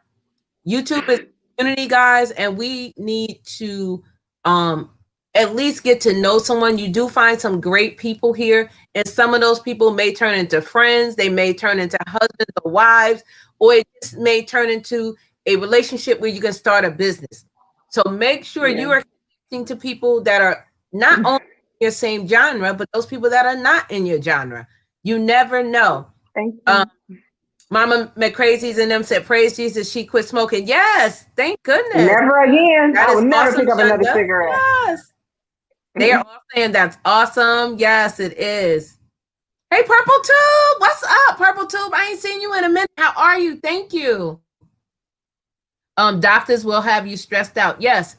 YouTube is community, guys, and we need to um at least get to know someone. You do find some great people here, and some of those people may turn into friends, they may turn into husbands or wives, or it just may turn into a relationship where you can start a business. So make sure Yeah. you are connecting to people that are not only in your same genre, but those people that are not in your genre. You never know. Thank Um, you. Mama McCrazies and them said, praise Jesus, she quit smoking. Yes, thank goodness. Never again. That I is would never awesome, pick up another Shunda. cigarette. Yes. They are all saying that's awesome. Yes, it is. Hey, Purple Tube, what's up, Purple Tube? I ain't seen you in a minute. How are you? Thank you. Doctors will have you stressed out. Yes.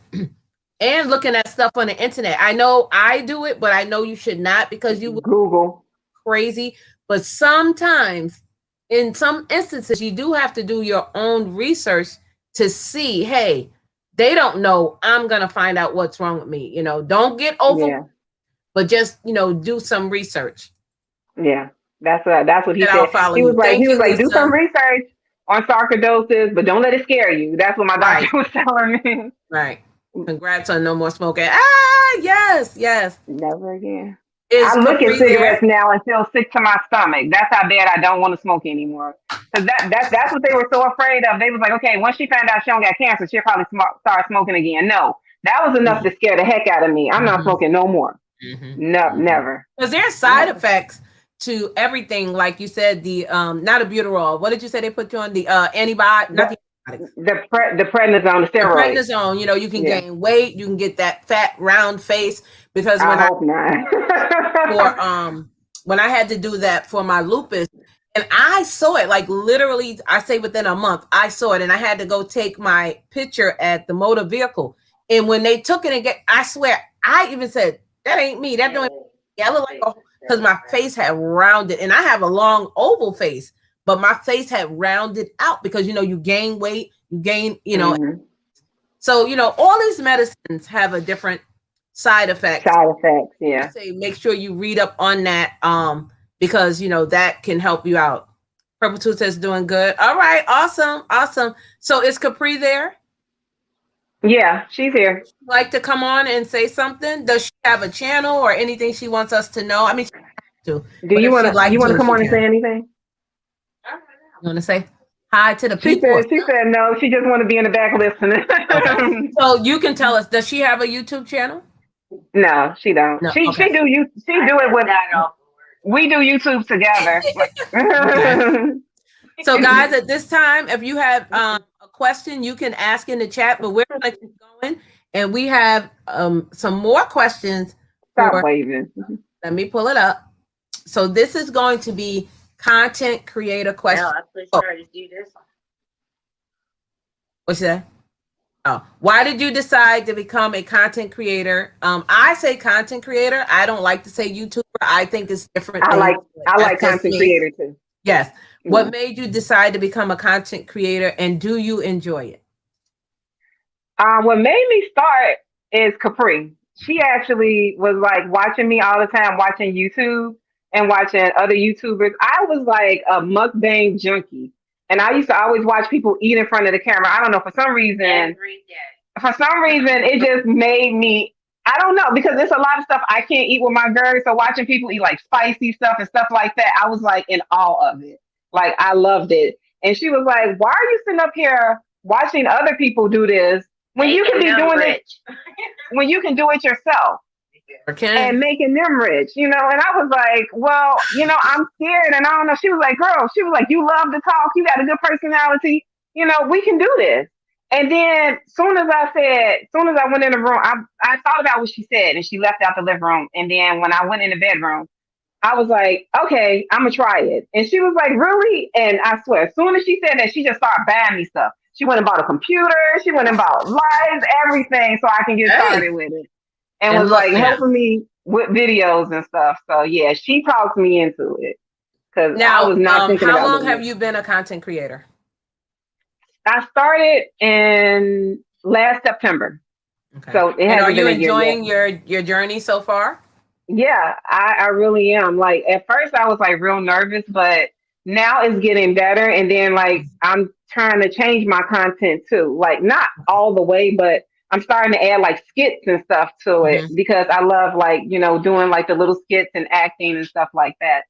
And looking at stuff on the internet. I know I do it, but I know you should not because you will Google. be crazy. But sometimes, in some instances, you do have to do your own research to see, hey, they don't know. I'm gonna find out what's wrong with me. Don't get over, Yeah. but just do some research. Yeah. That's what he And said. I'll follow He was you. like Thank he was you, like do some Lisa. research on sarcoidosis, but don't let it scare you. That's what my doctor Right, was telling me. right. Congrats on no more smoking. Ah, yes, yes. Never again. Is I look at Capri cigarettes there? now and feel sick to my stomach. That's how bad I don't want to smoke anymore. Because that's what they were so afraid of. They was like, okay, once she found out she don't got cancer, she'll probably start smoking again. No, that was enough to scare the heck out of me. I'm not Mm-hmm. smoking no more. No, Mm-hmm. never, Because there's side never. effects to everything, like you said, the not a butyrol. What did you say they put you on? The antibiotic, not The the antibiotics. the prednisone, the The steroids. prednisone. You can Yeah, gain weight, you can get that fat round face. Because I when I hope not. for when I had to do that for my lupus, and I saw it like literally, I say within a month, I saw it, and I had to go take my picture at the motor vehicle. And when they took it and I swear, I even said, that ain't me. That don't. Yeah, I look like because my face had rounded, and I have a long oval face, but my face had rounded out because you gain weight, you gain, Hmm. so all these medicines have a different side effects. Side effects. I Yeah. say make sure you read up on that because that can help you out. Purple Tooth says doing good. All right, awesome. So is Capri there? Yeah, she's here. Like to come on and say something? Does she have a channel or anything she wants us to know? I mean, she has to, Do but you if she'd wanna like to, come she on and say can. anything? You want to say hi to the She people? said no. She just want to be in the back Okay. listening. So you can tell us. Does she have a YouTube channel? No, she don't. No. She Okay. do it with we do YouTube together. Okay. So, guys, at this time, if you have a question, you can ask in the chat, but we're going to keep going. And we have some more questions Stop for, waving. let me pull it up. So, this is going to be content creator questions. Oh, what's that? Oh, why did you decide to become a content creator? I say content creator. I don't like to say YouTuber. I think it's different I things. like That's just content me. creator too. Yes. What made you decide to become a content creator, and do you enjoy it? What made me start is Capri. She actually was like watching me all the time, watching YouTube and watching other YouTubers. I was like a mukbang junkie. And I used to always watch people eat in front of the camera. I don't know, for some reason, it just made me, I don't know, because there's a lot of stuff I can't eat with my girls. So watching people eat like spicy stuff and stuff like that, I was like in awe of it. Like I loved it. And she was like, why are you sitting up here watching other people do this when you can be doing it, when you can do it yourself and making them rich, you know? And I was like, well, you know, I'm scared and I don't know. She was like, girl, she was like, you love to talk. You got a good personality. You know, we can do this. And then soon as I went in the room, I thought about what she said and she left out the living room. And then when I went in the bedroom, I was like, okay, I'm gonna try it. And she was like, really? And I swear, as soon as she said that, she just started buying me stuff. She went and bought a computer. She went and bought lights, everything, so I can get started with it. And was like helping me with videos and stuff. So yeah, she talked me into it because I was not thinking about it. How long have you been a content creator? I started in last September. Okay. So it hasn't are you been enjoying your journey so far? Yeah, I really am. Like at first I was like real nervous, but now it's getting better. And then like I'm trying to change my content too. Like not all the way, but I'm starting to add like skits and stuff to it because I love like, you know, doing like the little skits and acting and stuff like that.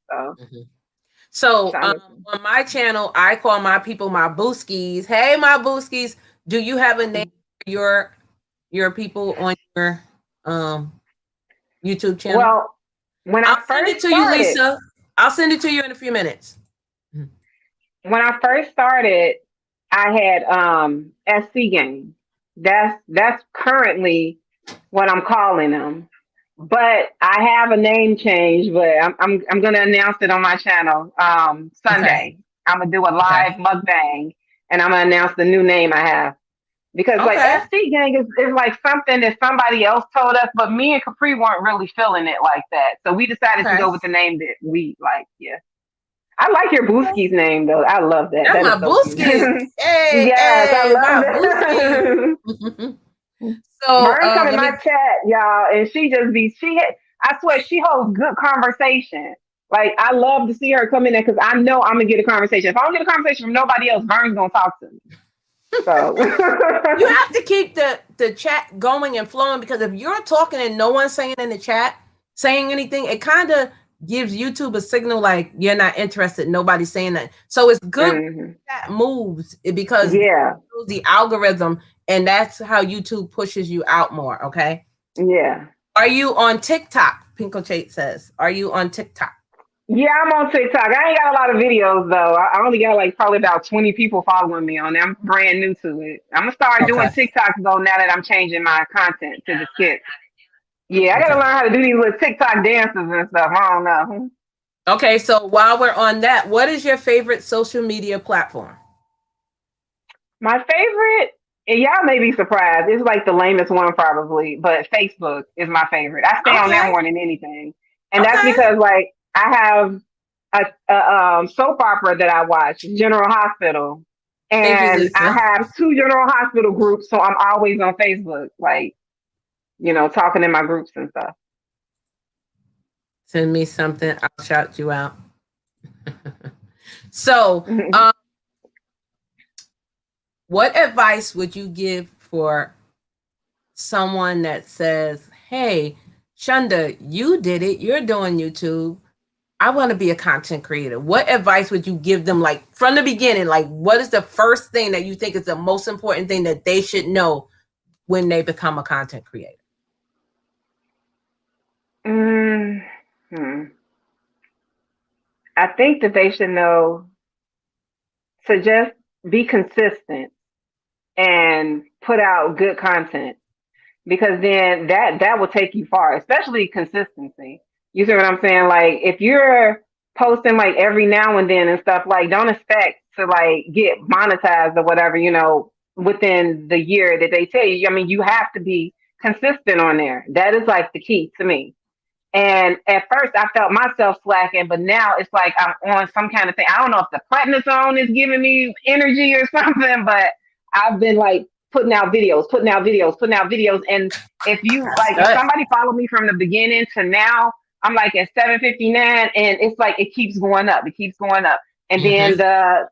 So on my channel, I call my people my Booskies. Hey, my Booskies, do you have a name for your people on your YouTube channel? Well, I'll send it to you, Lisa. I'll send it to you in a few minutes. When I first started, I had SC Gang. That's currently what I'm calling them. But I have a name change, but I'm gonna announce it on my channel Sunday. I'm gonna do a live mukbang and I'm gonna announce the new name I have. Because like SC Gang is like something that somebody else told us, but me and Capri weren't really feeling it like that. So we decided to go with the name that we like. Yeah. I like your Booski's name though. I love that. That's my Booski's. Hey, yes, I love that. So Vern come in my chat, y'all, and I swear she holds good conversation. Like I love to see her come in there because I know I'm gonna get a conversation. If I don't get a conversation from nobody else, Vern's gonna talk to me. So you have to keep the chat going and flowing because if you're talking and no one's saying in the chat, saying anything, it kind of gives YouTube a signal like you're not interested. Nobody's saying that. So it's good that moves because the algorithm, and that's how YouTube pushes you out more. Okay. Yeah. Are you on TikTok? Pinko Chate says, are you on TikTok? Yeah, I'm on TikTok. I ain't got a lot of videos though. I only got like probably about 20 people following me on there. I'm brand new to it. I'm gonna start doing TikToks though now that I'm changing my content to the skits. Yeah, I gotta learn how to do these little TikTok dances and stuff. I don't know. Okay, so while we're on that, what is your favorite social media platform? My favorite, and y'all may be surprised, it's like the lamest one probably, but Facebook is my favorite. I stay on that more than anything. And that's because like I have a soap opera that I watch, General Hospital. And I have 2 General Hospital groups, so I'm always on Facebook, like, you know, talking in my groups and stuff. Send me something, I'll shout you out. So, what advice would you give for someone that says, hey, Shunda, you did it, you're doing YouTube, I want to be a content creator. What advice would you give them, like from the beginning? Like, what is the first thing that you think is the most important thing that they should know when they become a content creator? I think that they should know to just be consistent and put out good content, because then that will take you far, especially consistency. You see what I'm saying? Like if you're posting like every now and then and stuff, like don't expect to like get monetized or whatever, you know, within the year that they tell you. I mean, you have to be consistent on there. That is like the key to me. And at first I felt myself slacking, but now it's like I'm on some kind of thing. I don't know if the prednisone is giving me energy or something, but I've been like putting out videos, putting out videos, putting out videos. And if you like, if Good. somebody followed me from the beginning to now, I'm like at 759, and it's like it keeps going up. It keeps going up. And then the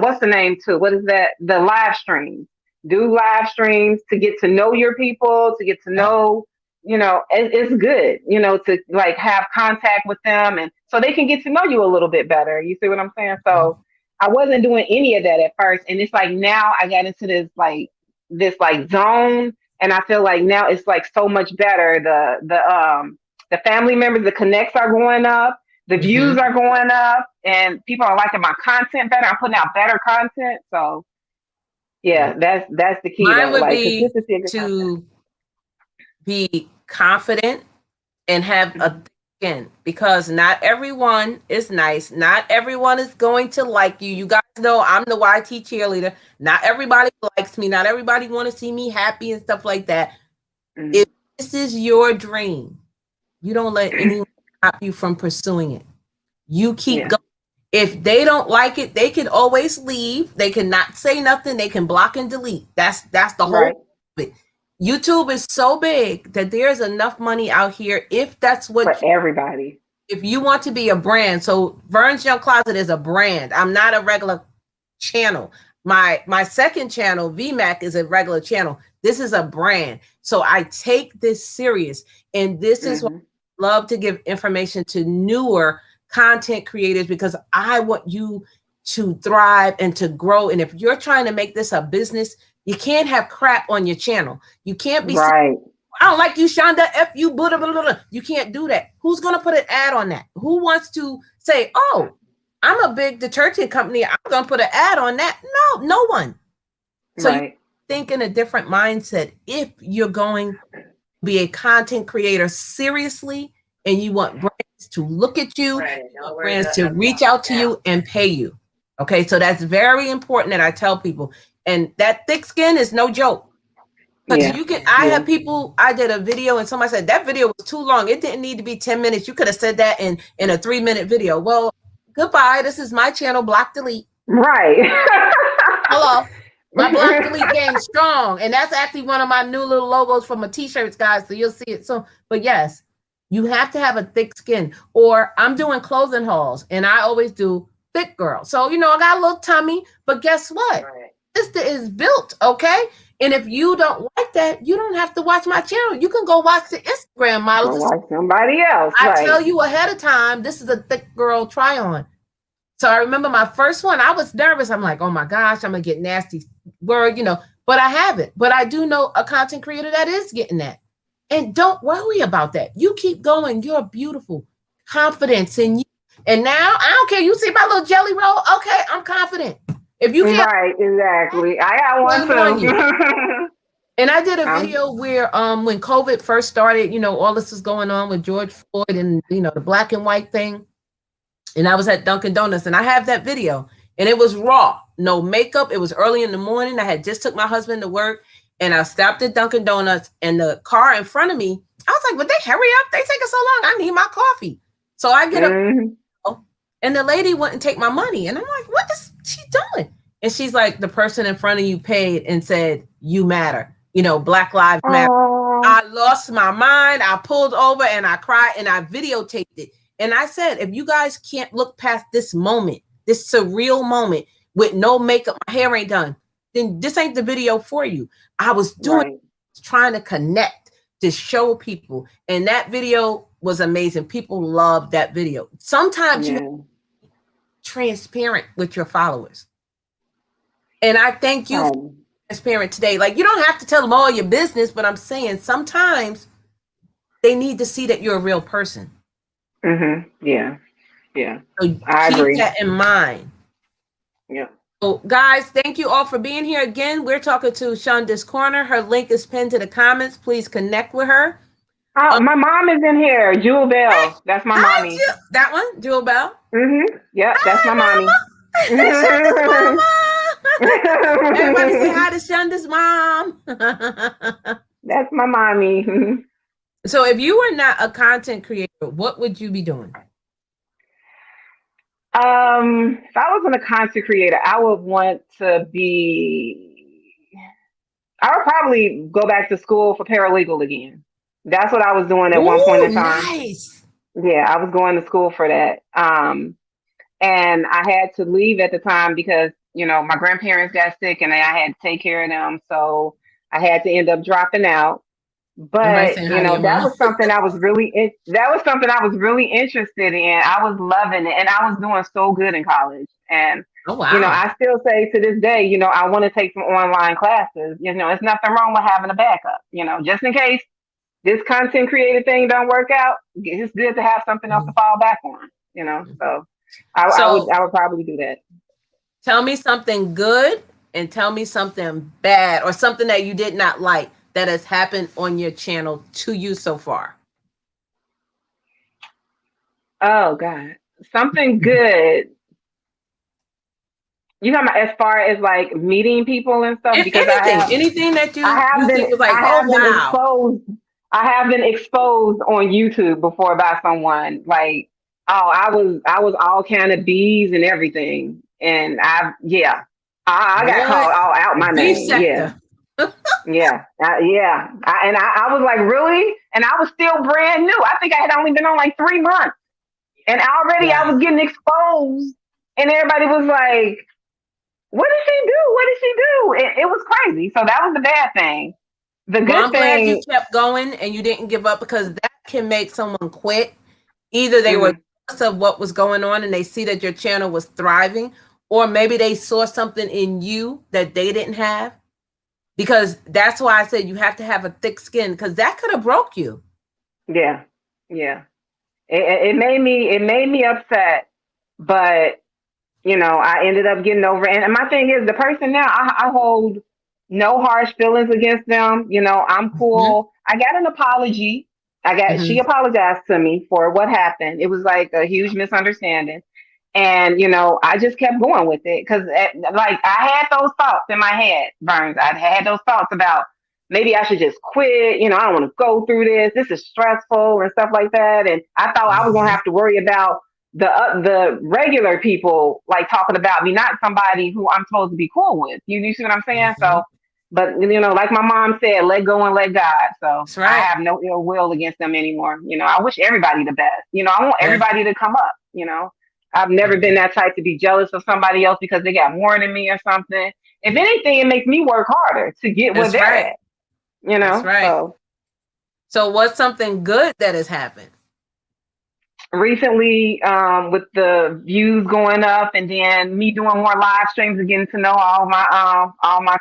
what's the name too? What is that? The live streams. Do live streams to get to know your people, to get to know, it's good, to like have contact with them, and so they can get to know you a little bit better. You see what I'm saying? So I wasn't doing any of that at first, and it's like now I got into this zone, and I feel like now it's like so much better. The family members, the connects are going up, the views are going up, and people are liking my content better. I'm putting out better content, so yeah, that's the key. Mine though. would Like be consistency of your content. to be confident and have a thick skin, because not everyone is nice. Not everyone is going to like you. You guys know I'm the YT cheerleader. Not everybody likes me. Not everybody want to see me happy and stuff like that. If this is your dream, you don't let anyone stop you from pursuing it. You keep going. If they don't like it, they can always leave. They cannot say nothing. They can block and delete. That's the whole thing. YouTube is so big that there's enough money out here if that's what for everybody. If you want to be a brand. So Vernes Junk Closet is a brand. I'm not a regular channel. My second channel, VMAC, is a regular channel. This is a brand. So I take this serious. And this is why I love to give information to newer content creators, because I want you to thrive and to grow. And if you're trying to make this a business, you can't have crap on your channel. You can't be right. I don't like you, Shunda. F you, blah, blah, blah, blah. You can't do that. Who's going to put an ad on that? Who wants to say, oh, I'm a big detergent company, I'm going to put an ad on that? No one. So you think in a different mindset if you're going to be a content creator seriously, and you want brands to look at you, brands to reach out to you and pay you. Okay, so that's very important that I tell people. And that thick skin is no joke. Because I have people, I did a video and somebody said that video was too long. It didn't need to be 10 minutes. You could have said that in a 3-minute video. Well, goodbye. This is my channel, block delete. Right. Hello. My block delete game strong. And that's actually one of my new little logos for my t-shirts, guys. So you'll see it soon. But yes, you have to have a thick skin. Or I'm doing clothing hauls and I always do thick girl. So, I got a little tummy, but guess what? This is built, okay? And if you don't like that, you don't have to watch my channel. You can go watch the Instagram models. Go watch somebody else. I tell you ahead of time, this is a thick girl try on. So I remember my first one, I was nervous. I'm like, oh my gosh, I'm going to get nasty word, but I haven't. But I do know a content creator that is getting that. And don't worry about that. You keep going. You're beautiful. Confidence in you. And now, I don't care. You see my little jelly roll? Okay, I'm confident. If you can't, right, exactly. I got one too. And I did a video where when COVID first started, all this was going on with George Floyd and the black and white thing. And I was at Dunkin' Donuts and I have that video and it was raw, no makeup. It was early in the morning. I had just took my husband to work and I stopped at Dunkin' Donuts and the car in front of me, I was like, would they hurry up? They take us so long. I need my coffee. So I get up and the lady wouldn't take my money. And I'm like, what is she doing? And she's like, the person in front of you paid and said, you matter. Black Lives Matter. I lost my mind. I pulled over and I cried and I videotaped it. And I said, if you guys can't look past this moment, this surreal moment with no makeup, my hair ain't done, then this ain't the video for you. I was doing, trying to connect, to show people. And that video was amazing. People loved that video. Sometimes you have to be transparent with your followers. And I thank you for transparent today. Like, you don't have to tell them all your business, but I'm saying sometimes they need to see that you're a real person. Yeah. So I agree. Keep that in mind. Yeah. So guys, thank you all for being here again. We're talking to Shunda's Corner. Her link is pinned to the comments. Please connect with her. My mom is in here. Jewel Bell. That's my mommy. That one, Jewel Bell. Yeah, that's my mommy. Everybody say hi to Shunda's mom. That's my mommy. So if you were not a content creator, what would you be doing? If I wasn't a content creator, I would want to be. I would probably go back to school for paralegal again. That's what I was doing at one point Ooh, in time. nice. Yeah, I was going to school for that. And I had to leave at the time because, my grandparents got sick and I had to take care of them. So I had to end up dropping out. Everybody But, saying hi to your that mom. was something that was something I was really interested in. I was loving it and I was doing so good in college. And, Oh, wow. I still say to this day, I want to take some online classes. It's nothing wrong with having a backup, just in case this content creator thing don't work out. It's good to have something else to fall back on. So So I would probably do that. tell me something good and tell me something bad or something that you did not like that has happened on your channel to you so far. Oh God, something good. You talking about as far as like meeting people and stuff? If Because anything that you think was like, I oh have been wow. exposed. I have been exposed on YouTube before by someone. Like, oh, I was all kind of bees and everything, and I got What? called all out my Beef name. Yeah, sector. yeah. I was like, really? And I was still brand new. I think I had only been on like 3 months, and already I Wow. was getting exposed, and everybody was like, what did she do? What did she do? It was crazy. So that was the bad thing. The Well, good I'm glad you thing, kept going and you didn't give up because that can make someone quit. Either they were mhm, jealous of what was going on and they see that your channel was thriving, or maybe they saw something in you that they didn't have. Because that's why I said you have to have a thick skin because that could have broke you. yeah, yeah. It made me upset, but I ended up getting over it. And my thing is, the person now, I hold no harsh feelings against them. I'm Mm-hmm. cool. I got an apology. She Mm-hmm. apologized to me for what happened. It was like a huge misunderstanding. And, I just kept going with it because, like, I had those thoughts in my head, Burns. I had those thoughts about maybe I should just quit. I don't want to go through this. This is stressful and stuff like that. And I thought I was going to have to worry about the regular people like talking about me, not somebody who I'm supposed to be cool with. You see what I'm saying? Mm-hmm. So, but like my mom said, let go and let God. So That's I right. have no ill will against them anymore. I wish everybody the best. I want Yeah. everybody to come up. I've never been that type to be jealous of somebody else because they got more than me or something. If anything, it makes me work harder to get where That's they're right. at. That's right. So So what's something good that has happened? recently, with the views going up, and then me doing more live streams and getting to know all my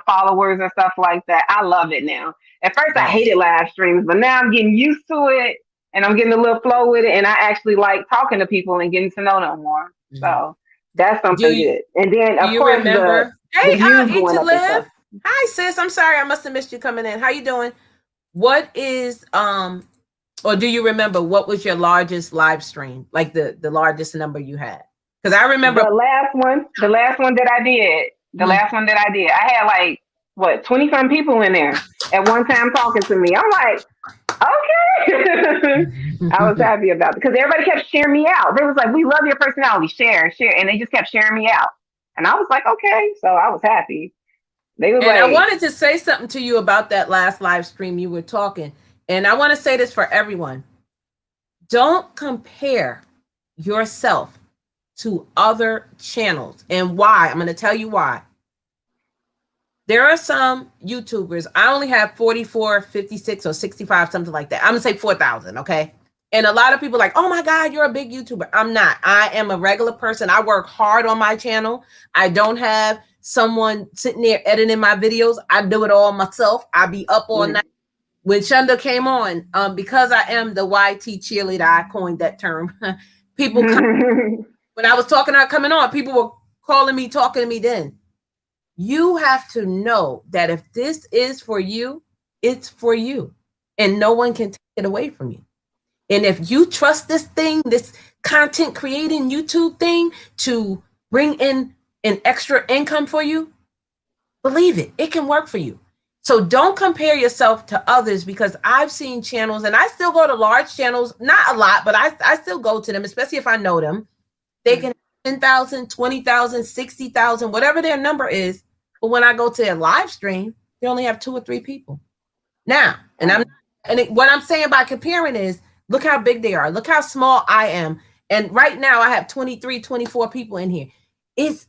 followers and stuff like that, I love it now. At first, I Yes. hated live streams, but now I'm getting used to it, and I'm getting a little flow with it, and I actually like talking to people and getting to know them more. Mhm. So that's Do something you good. And then, do of you course, remember? the Hey, views Eat going to up and Live. stuff. Hi, sis. I'm sorry, I must have missed you coming in. How you doing? What is or do you remember what was your largest live stream? Like the largest number you had? Because I remember. The last one that I did, Mhm. I had like what 20 some people in there at one time talking to me. I'm like, okay. I was happy about it because everybody kept sharing me out. They was like, "We love your personality, share, share," and they just kept sharing me out. And I was like, okay, so I was happy. They was And I like, wanted to say something to you about that last live stream you were talking. And I want to say this for everyone. Don't compare yourself to other channels. And why? I'm going to tell you why. There are some YouTubers, I only have 44, 56, or 65, something like that. I'm going to say 4,000, okay? And a lot of people are like, oh my God, you're a big YouTuber. I'm not. I am a regular person. I work hard on my channel. I don't have someone sitting there editing my videos. I do it all myself. I be up all mm. night. When Shunda came on, because I am the YT cheerleader, I coined that term. People, when I was talking about coming on, people were calling me, talking to me then. You have to know that if this is for you, it's for you. And no one can take it away from you. And if you trust this thing, this content creating YouTube thing to bring in an extra income for you, believe it, it can work for you. So don't compare yourself to others, because I've seen channels, and I still go to large channels, not a lot, but I still go to them, especially if I know them. They can have 10,000, 20,000, 60,000, whatever their number is. But when I go to their live stream, they only have 2 or 3 people. Now, what I'm saying by comparing is, look how big they are. Look how small I am. And right now I have 23, 24 people in here. It's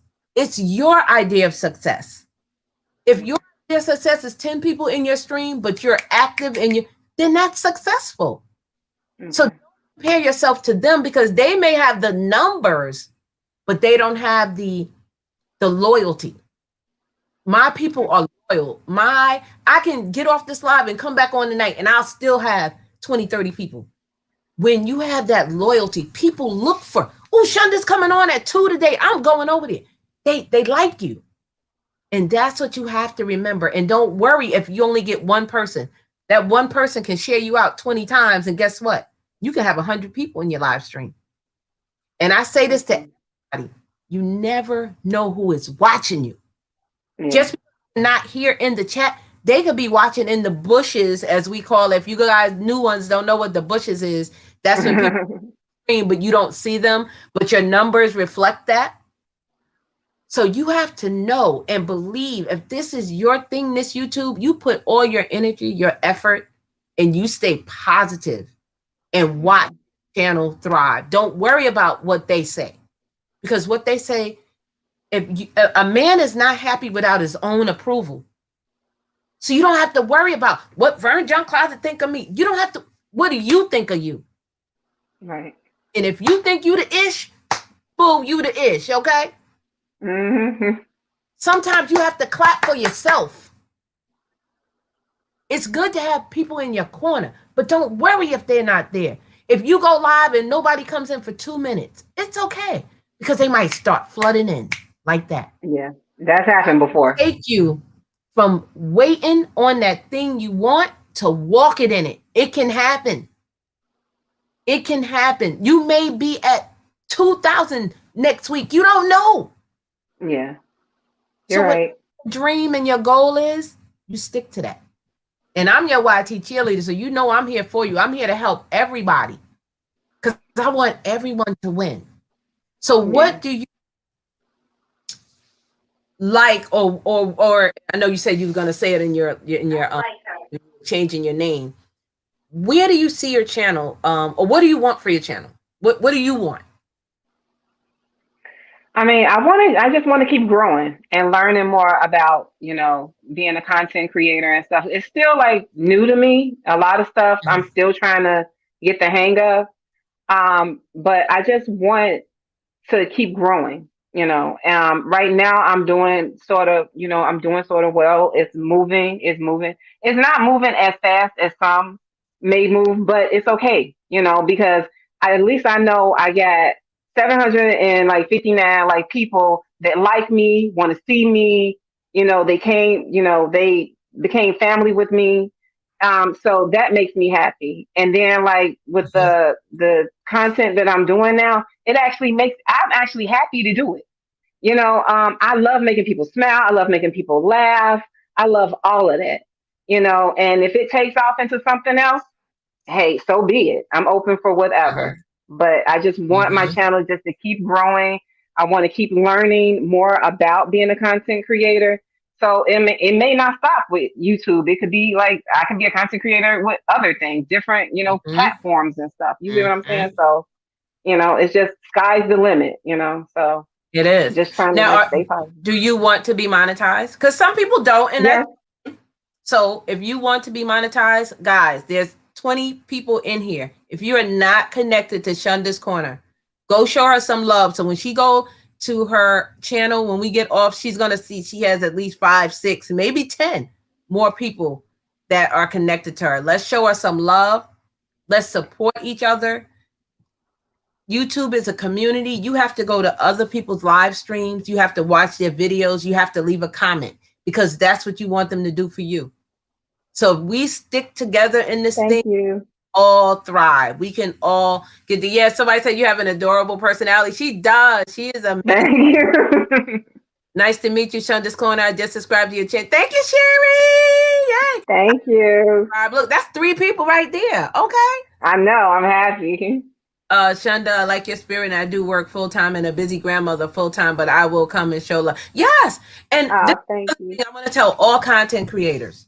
your idea of success. If your idea of success is 10 people in your stream, but you're active then that's successful. Mm-hmm. So don't compare yourself to them, because they may have the numbers, but they don't have the loyalty. My people are loyal. I can get off this live and come back on tonight, and I'll still have 20, 30 people. When you have that loyalty, people look for, oh, Shunda's coming on at 2 today. I'm going over there. They like you. And that's what you have to remember. And don't worry if you only get one person. That one person can share you out 20 times. And guess what? You can have 100 people in your live stream. And I say this to everybody. You never know who is watching you. Yeah. Just not here in the chat. They could be watching in the bushes, as we call it. If you guys new ones don't know what the bushes is, that's when people stream, but you don't see them, but your numbers reflect that. So you have to know and believe, if this is your thing, this YouTube, you put all your energy, your effort, and you stay positive and watch the channel thrive. Don't worry about what they say, because what they say, a man is not happy without his own approval. So you don't have to worry about what Vernes Junk Closet think of me. You don't have to. What do you think of you? Right. And if you think you the ish, boo, you the ish, okay? Mm-hmm. Sometimes you have to clap for yourself. It's good to have people in your corner, but don't worry if they're not there. If you go live and nobody comes in for 2 minutes, it's okay, because they might start flooding in like that. Yeah, that's happened before. Take you from waiting on that thing you want to walking in it. It can happen. It can happen. You may be at 2,000 next week. You don't know. Yeah. You're right. What your dream and your goal is, you stick to that. And I'm your YT cheerleader, so you know I'm here for you. I'm here to help everybody, because I want everyone to win. So what do you like, or I know you said you were going to say it in your changing your name. Where do you see your channel, or what do you want for your channel? What do you want? I mean, I just want to keep growing and learning more about, being a content creator and stuff. It's still like new to me. A lot of stuff I'm still trying to get the hang of. But I just want to keep growing, right now I'm doing sort of well. It's moving. It's not moving as fast as some may move, but it's okay, because at least I know I got 759 people that like me, want to see me, they came, they became family with me. So that makes me happy. And then with the content that I'm doing now, I'm actually happy to do it. I love making people smile. I love making people laugh. I love all of that, and if it takes off into something else, hey, so be it. I'm open for whatever. But I just want my channel just to keep growing. I want to keep learning more about being a content creator. So it may not stop with YouTube. It could be I can be a content creator with other things, different, platforms and stuff. You get what I'm saying? So, it's just sky's the limit, so. It is. Just trying now, to stay positive. Do you want to be monetized? Because some people don't. And so if you want to be monetized, guys, there's 20 people in here. If you are not connected to Shunda's Corner, go show her some love. So when she go to her channel, when we get off, she's going to see she has at least 5, 6, maybe 10 more people that are connected to her. Let's show her some love. Let's support each other. YouTube is a community. You have to go to other people's live streams. You have to watch their videos. You have to leave a comment, because that's what you want them to do for you. So if we stick together in this thing, all thrive. We can all get somebody said you have an adorable personality. She does. She is amazing. Thank you. Nice to meet you, Shunda's Corner. I just subscribed to your channel. Thank you, Sherry. Okay. Thank you. Look, that's 3 people right there. Okay. I know. I'm happy. Shunda, I like your spirit, and I do work full time and a busy grandmother full time, but I will come and show love. Yes. And this Oh, is thank the you. thing I want to tell all content creators.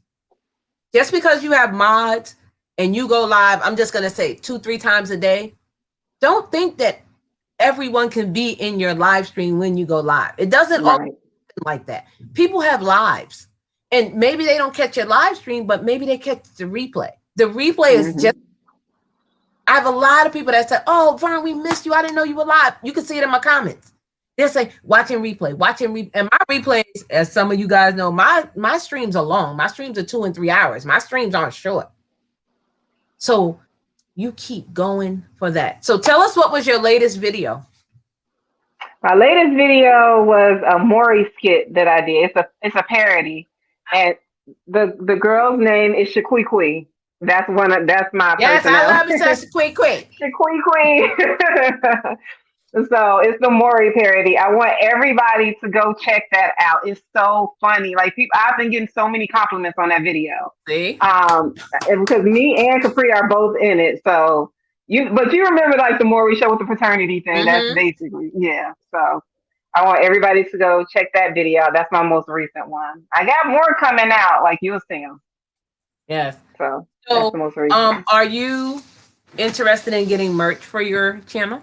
Just because you have mods and you go live, I'm just going to say 2-3 times a day. Don't think that everyone can be in your live stream when you go live. It doesn't always Right. happen like that. People have lives, and maybe they don't catch your live stream, but maybe they catch the replay. The replay is just, I have a lot of people that say, oh, Vern, we missed you. I didn't know you were live. You can see it in my comments. They'll say, watching replay. And my replays, as some of you guys know, my streams are long. My streams are 2 and 3 hours. My streams aren't short. So you keep going for that. So tell us, what was your latest video? My latest video was a Maury skit that I did. It's a parody, and the girl's name is Shaquiqui. That's my Yes, personnel. I love it, such Shaquiqui. Shaquiqui. So it's the Maury parody. I want everybody to go check that out. It's so funny. Like, people, I've been getting so many compliments on that video. See? Because me and Capri are both in it. So but you remember, like, the Maury show with the fraternity thing? That's basically, yeah. So I want everybody to go check that video out. That's my most recent one. I got more coming out, like you'll see them. Yes. So that's the most recent. Are you interested in getting merch for your channel?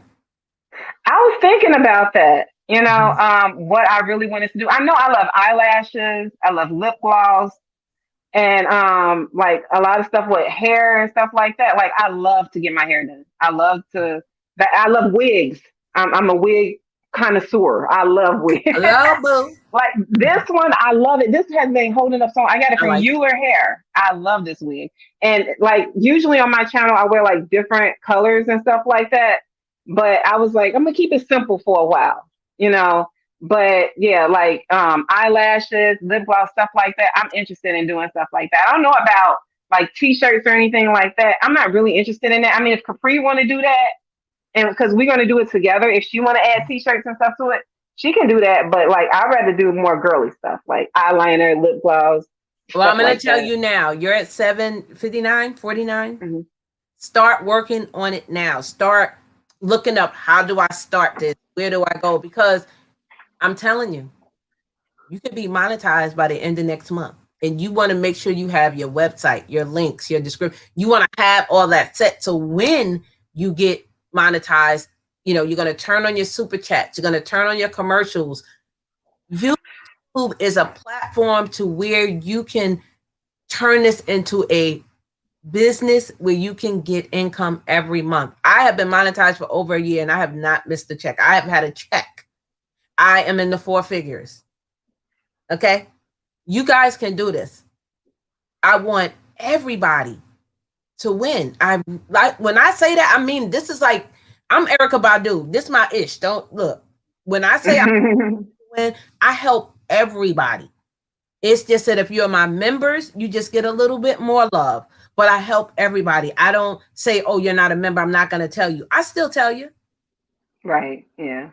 I was thinking about that. What I really wanted to do. I know I love eyelashes. I love lip gloss, and like a lot of stuff with hair and stuff like that. Like, I love to get my hair done. I love wigs. I'm a wig connoisseur. I love wigs. Hello, Like, this one, I love it. This has been holding up so. I got it from Euler Hair. I love this wig. And, like, usually on my channel, I wear, like, different colors and stuff like that. But I was like, I'm gonna keep it simple for a while, But yeah, like, eyelashes, lip gloss, stuff like that. I'm interested in doing stuff like that. I don't know about, like, t-shirts or anything like that. I'm not really interested in that. I mean, if Capri want to do that, and because we're gonna do it together, if she want to add t-shirts and stuff to it, she can do that. But, like, I'd rather do more girly stuff, like eyeliner, lip gloss. Well, I'm gonna tell you now. You're at 7:59, 49. Mm-hmm. Start working on it now. Start looking up, how do I start this? Where do I go? Because I'm telling you, you could be monetized by the end of next month. And you want to make sure you have your website, your links, your description. You want to have all that set. So when you get monetized, you're going to turn on your super chats. You're going to turn on your commercials. YouTube is a platform to where you can turn this into a business where you can get income every month. I have been monetized for over a year and I have not missed a check. I have had a check. I am in the 4 figures. Okay? You guys can do this. I want everybody to win. I like, when I say that, I mean, this is like, I'm Erykah Badu. This is my ish. Don't look. When I say I win, I help everybody. It's just that if you're my members, you just get a little bit more love. But I help everybody. I don't say, oh, you're not a member, I'm not going to tell you. I still tell you. Right. Yeah.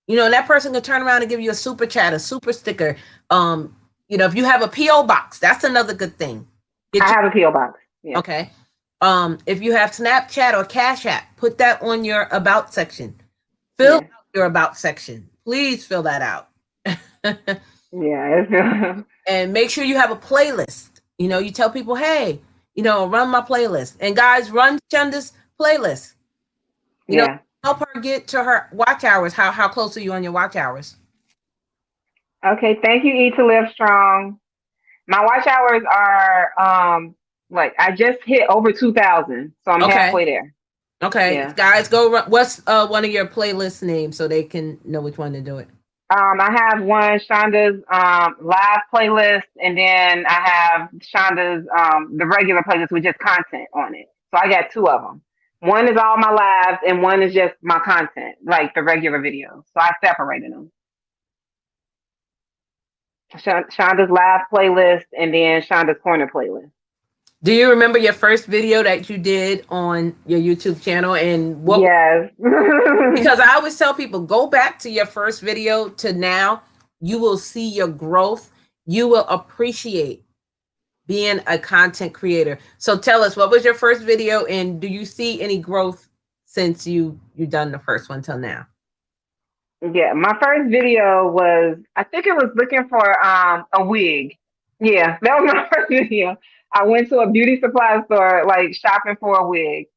That person can turn around and give you a super chat, a super sticker. If you have a P.O. box, that's another good thing. I have a P.O. box. Yeah. Okay. If you have Snapchat or Cash App, put that on your about section. Fill out your about section. Please fill that out. Yeah. And make sure you have a playlist. You tell people, hey, run my playlist. And guys, run Shunda's playlist. Help her get to her watch hours. How close are you on your watch hours? Okay, thank you, Eat to Live Strong. My watch hours are I just hit over 2,000, so I'm halfway there. Okay, yeah. Guys, go run. What's one of your playlist names so they can know which one to do it? I have one, Shunda's live playlist, and then I have Shunda's the regular playlist with just content on it. So I got 2 of them. One is all my lives, and one is just my content, like the regular videos. So I separated them. Shunda's live playlist, and then Shunda's Corner playlist. Do you remember your first video that you did on your YouTube channel? And what? Yes. Because I always tell people, go back to your first video to now. You will see your growth. You will appreciate being a content creator. So tell us, what was your first video, and do you see any growth since you done the first one till now? Yeah, my first video was, I think it was looking for a wig. Yeah, that was my first video. I went to a beauty supply store like shopping for a wig.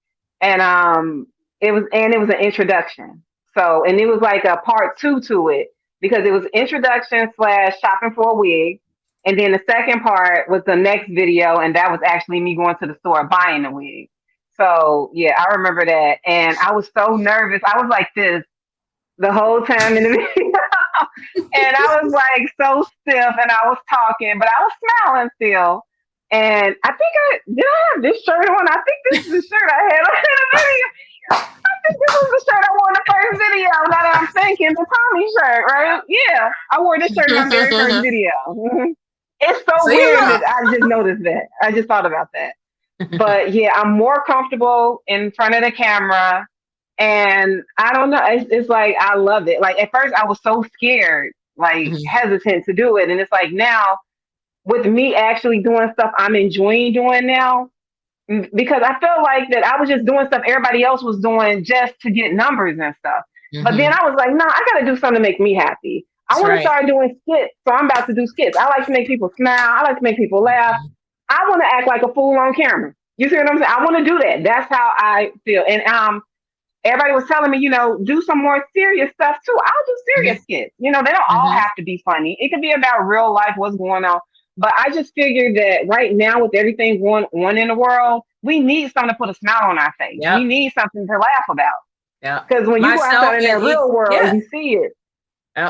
And it was an introduction. So and it was like a part two to it because it was introduction slash shopping for a wig. And then the second part was the next video, and that was actually me going to the store buying the wig. So yeah, I remember that. And I was so nervous. I was like this the whole time in the video. And I was like so stiff and I was talking, but I was smiling still. And I think I have this shirt on. I think this is the shirt I had on in the video. I think this was the shirt I wore in the first video. Now that I'm thinking, the Tommy shirt, right? Yeah, I wore this shirt in my very first video. It's so weird that I just noticed that. I just thought about that. But yeah, I'm more comfortable in front of the camera. And I don't know. It's like I love it. Like at first I was so scared, like hesitant to do it. And it's like now with me actually doing stuff I'm enjoying doing now, because I felt like that I was just doing stuff everybody else was doing just to get numbers and stuff. But then I was like, no, I got to do something to make me happy. I want to start doing skits. So I'm about to do skits. I like to make people smile. I like to make people laugh. I want to act like a fool on camera. You see what I'm saying? I want to do that. That's how I feel. And everybody was telling me, do some more serious stuff too. I'll do serious skits. They don't all have to be funny. It could be about real life, what's going on. But I just figured that right now with everything going on in the world, we need something to put a smile on our face. Yep. We need something to laugh about. Yeah. Because when you go out in that real world, you see it.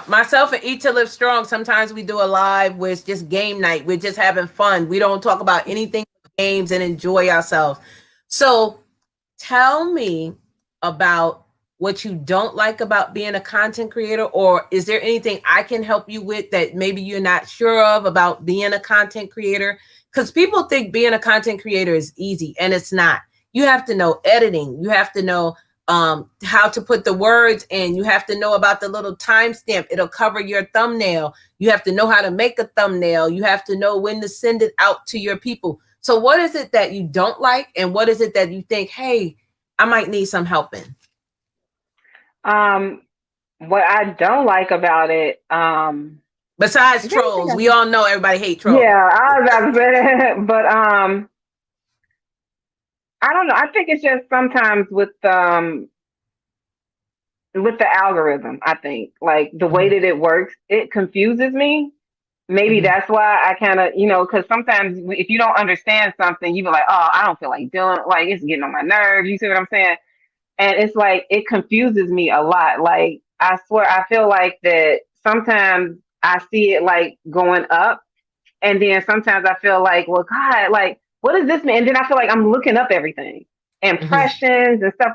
Myself and Eat to Live Strong, sometimes we do a live where it's just game night. We're just having fun. We don't talk about anything but games and enjoy ourselves. So tell me about what you don't like about being a content creator, or is there anything I can help you with that maybe you're not sure of about being a content creator? Because people think being a content creator is easy, and it's not. You have to know editing. You have to know how to put the words in. You have to know about the little timestamp. It'll cover your thumbnail. You have to know how to make a thumbnail. You have to know when to send it out to your people. So what is it that you don't like, and what is it that you think, hey, I might need some help in? What I don't like about it, besides trolls, we all know everybody hates trolls. Yeah, I was about to say that, but I don't know. I think it's just sometimes with the algorithm. I think like the way that it works, it confuses me. Maybe that's why I kind of, because sometimes if you don't understand something, you be like, oh, I don't feel like doing it. Like it's getting on my nerves. You see what I'm saying? And it's like, it confuses me a lot. Like, I swear, I feel like that sometimes I see it like going up. And then sometimes I feel like, well, God, like, what does this mean? And then I feel like I'm looking up everything, impressions and stuff.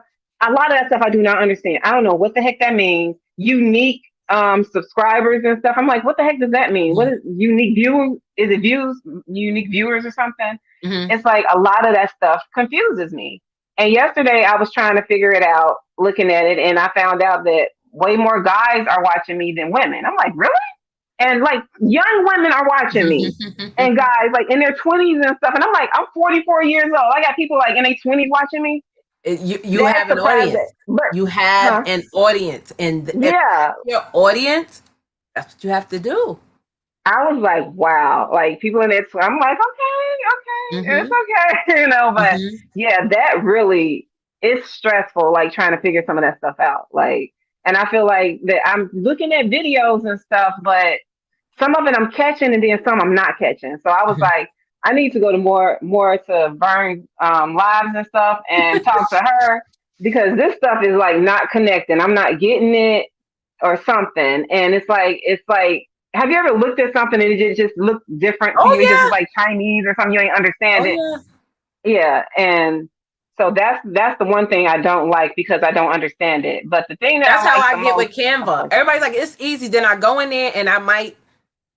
A lot of that stuff I do not understand. I don't know what the heck that means. Unique subscribers and stuff. I'm like, what the heck does that mean? What is unique view? Is it views, unique viewers or something? It's like a lot of that stuff confuses me. And yesterday I was trying to figure it out, looking at it, and I found out that way more guys are watching me than women. I'm like, really? And like young women are watching me, and guys like in their 20s and stuff. And I'm like, I'm 44 years old. I got people like in their 20s watching me. You have an audience. You have an audience, and your audience, that's what you have to do. I was like, wow, like people in it. I'm like, okay, it's okay, but yeah, that really is stressful, like trying to figure some of that stuff out. Like, and I feel like that I'm looking at videos and stuff, but some of it I'm catching and then some I'm not catching. So I was like, I need to go to more to Vernes lives and stuff and talk to her, because this stuff is like not connecting. I'm not getting it or something. And it's like, have you ever looked at something and it just looked different to you? Just like Chinese or something, you ain't understand it. Yeah. And so that's the one thing I don't like, because I don't understand it. But the thing that's how I get with Canva. Everybody's like, it's easy. Then I go in there and I might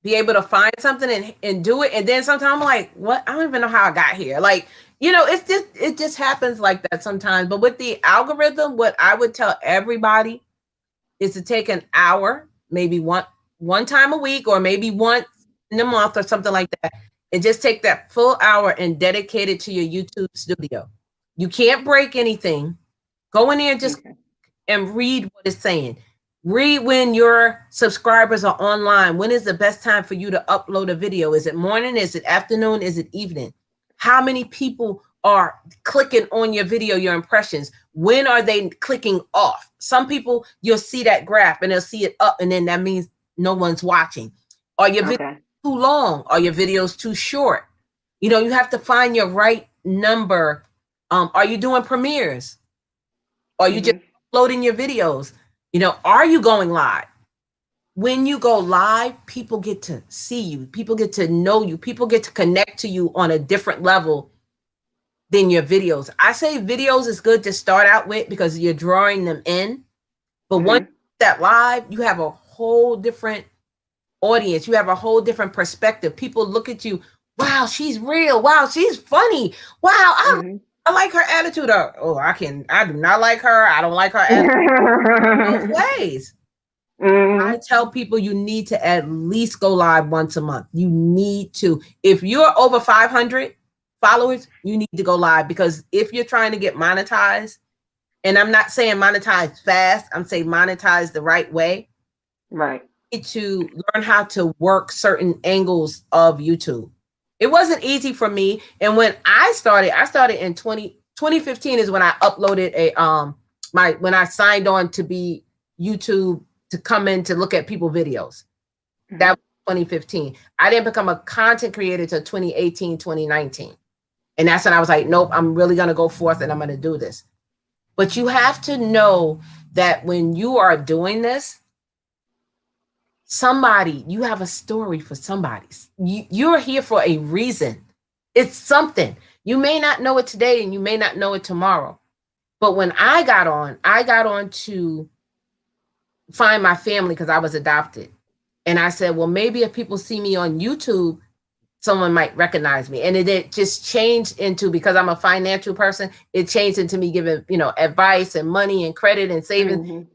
be able to find something and do it. And then sometimes I'm like, what? I don't even know how I got here. Like, it just happens like that sometimes. But with the algorithm, what I would tell everybody is to take an hour, maybe one time a week, or maybe once in a month or something like that, and just take that full hour and dedicate it to your YouTube studio. You can't break anything. Go in there and just and read what it's saying. Read when your subscribers are online. When is the best time for you to upload a video? Is it morning? Is it afternoon? Is it evening? How many people are clicking on your video, your impressions? When are they clicking off? Some people, you'll see that graph and they'll see it up, and then that means no one's watching. Are your videos too long? Are your videos too short? You know, you have to find your right number. Are you doing premieres? Are you just uploading your videos? You know, are you going live? When you go live, people get to see you. People get to know you. People get to connect to you on a different level than your videos. I say videos is good to start out with because you're drawing them in. But once that live, you have a whole different audience. You have a whole different perspective. People look at you. Wow, she's real. Wow, she's funny. Wow, I like her attitude. I do not like her. I don't like her attitude. Both ways. I tell people you need to at least go live once a month. You need to. If you're over 500 followers, you need to go live, because if you're trying to get monetized, and I'm not saying monetize fast, I'm saying monetize the right way. Right. You need to learn how to work certain angles of YouTube. It wasn't easy for me. And when I started in 2015 is when I uploaded when I signed on to be YouTube, to come in to look at people's videos. That was 2015. I didn't become a content creator until 2018, 2019. And that's when I was like, nope, I'm really going to go forth and I'm going to do this. But you have to know that when you are doing this, you have a story for somebody. You're here for a reason. It's something. You may not know it today and you may not know it tomorrow. But when I got on to find my family because I was adopted. And I said, well, maybe if people see me on YouTube, someone might recognize me. And it just changed into, because I'm a financial person, it changed into me giving, advice and money and credit and saving.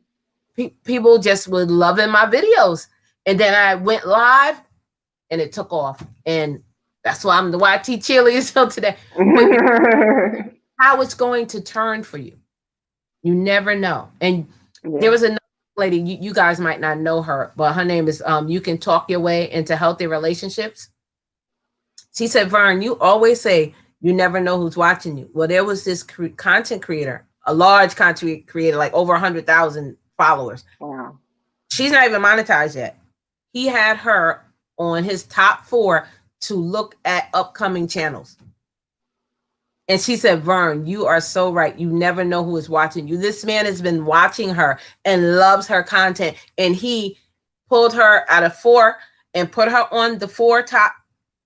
People just were loving my videos. And then I went live and it took off. And that's why I'm the YT cheerleader still today. How it's going to turn for you. You never know. And there was another lady, you guys might not know her, but her name is You Can Talk Your Way into Healthy Relationships. She said, Vern, you always say you never know who's watching you. Well, there was this content creator, a large content creator, like over 100,000 followers. Wow. She's not even monetized yet. He had her on his top 4 to look at upcoming channels. And she said, Vern, you are so right. You never know who is watching you. This man has been watching her and loves her content. And he pulled her out of 4 and put her on the 4 top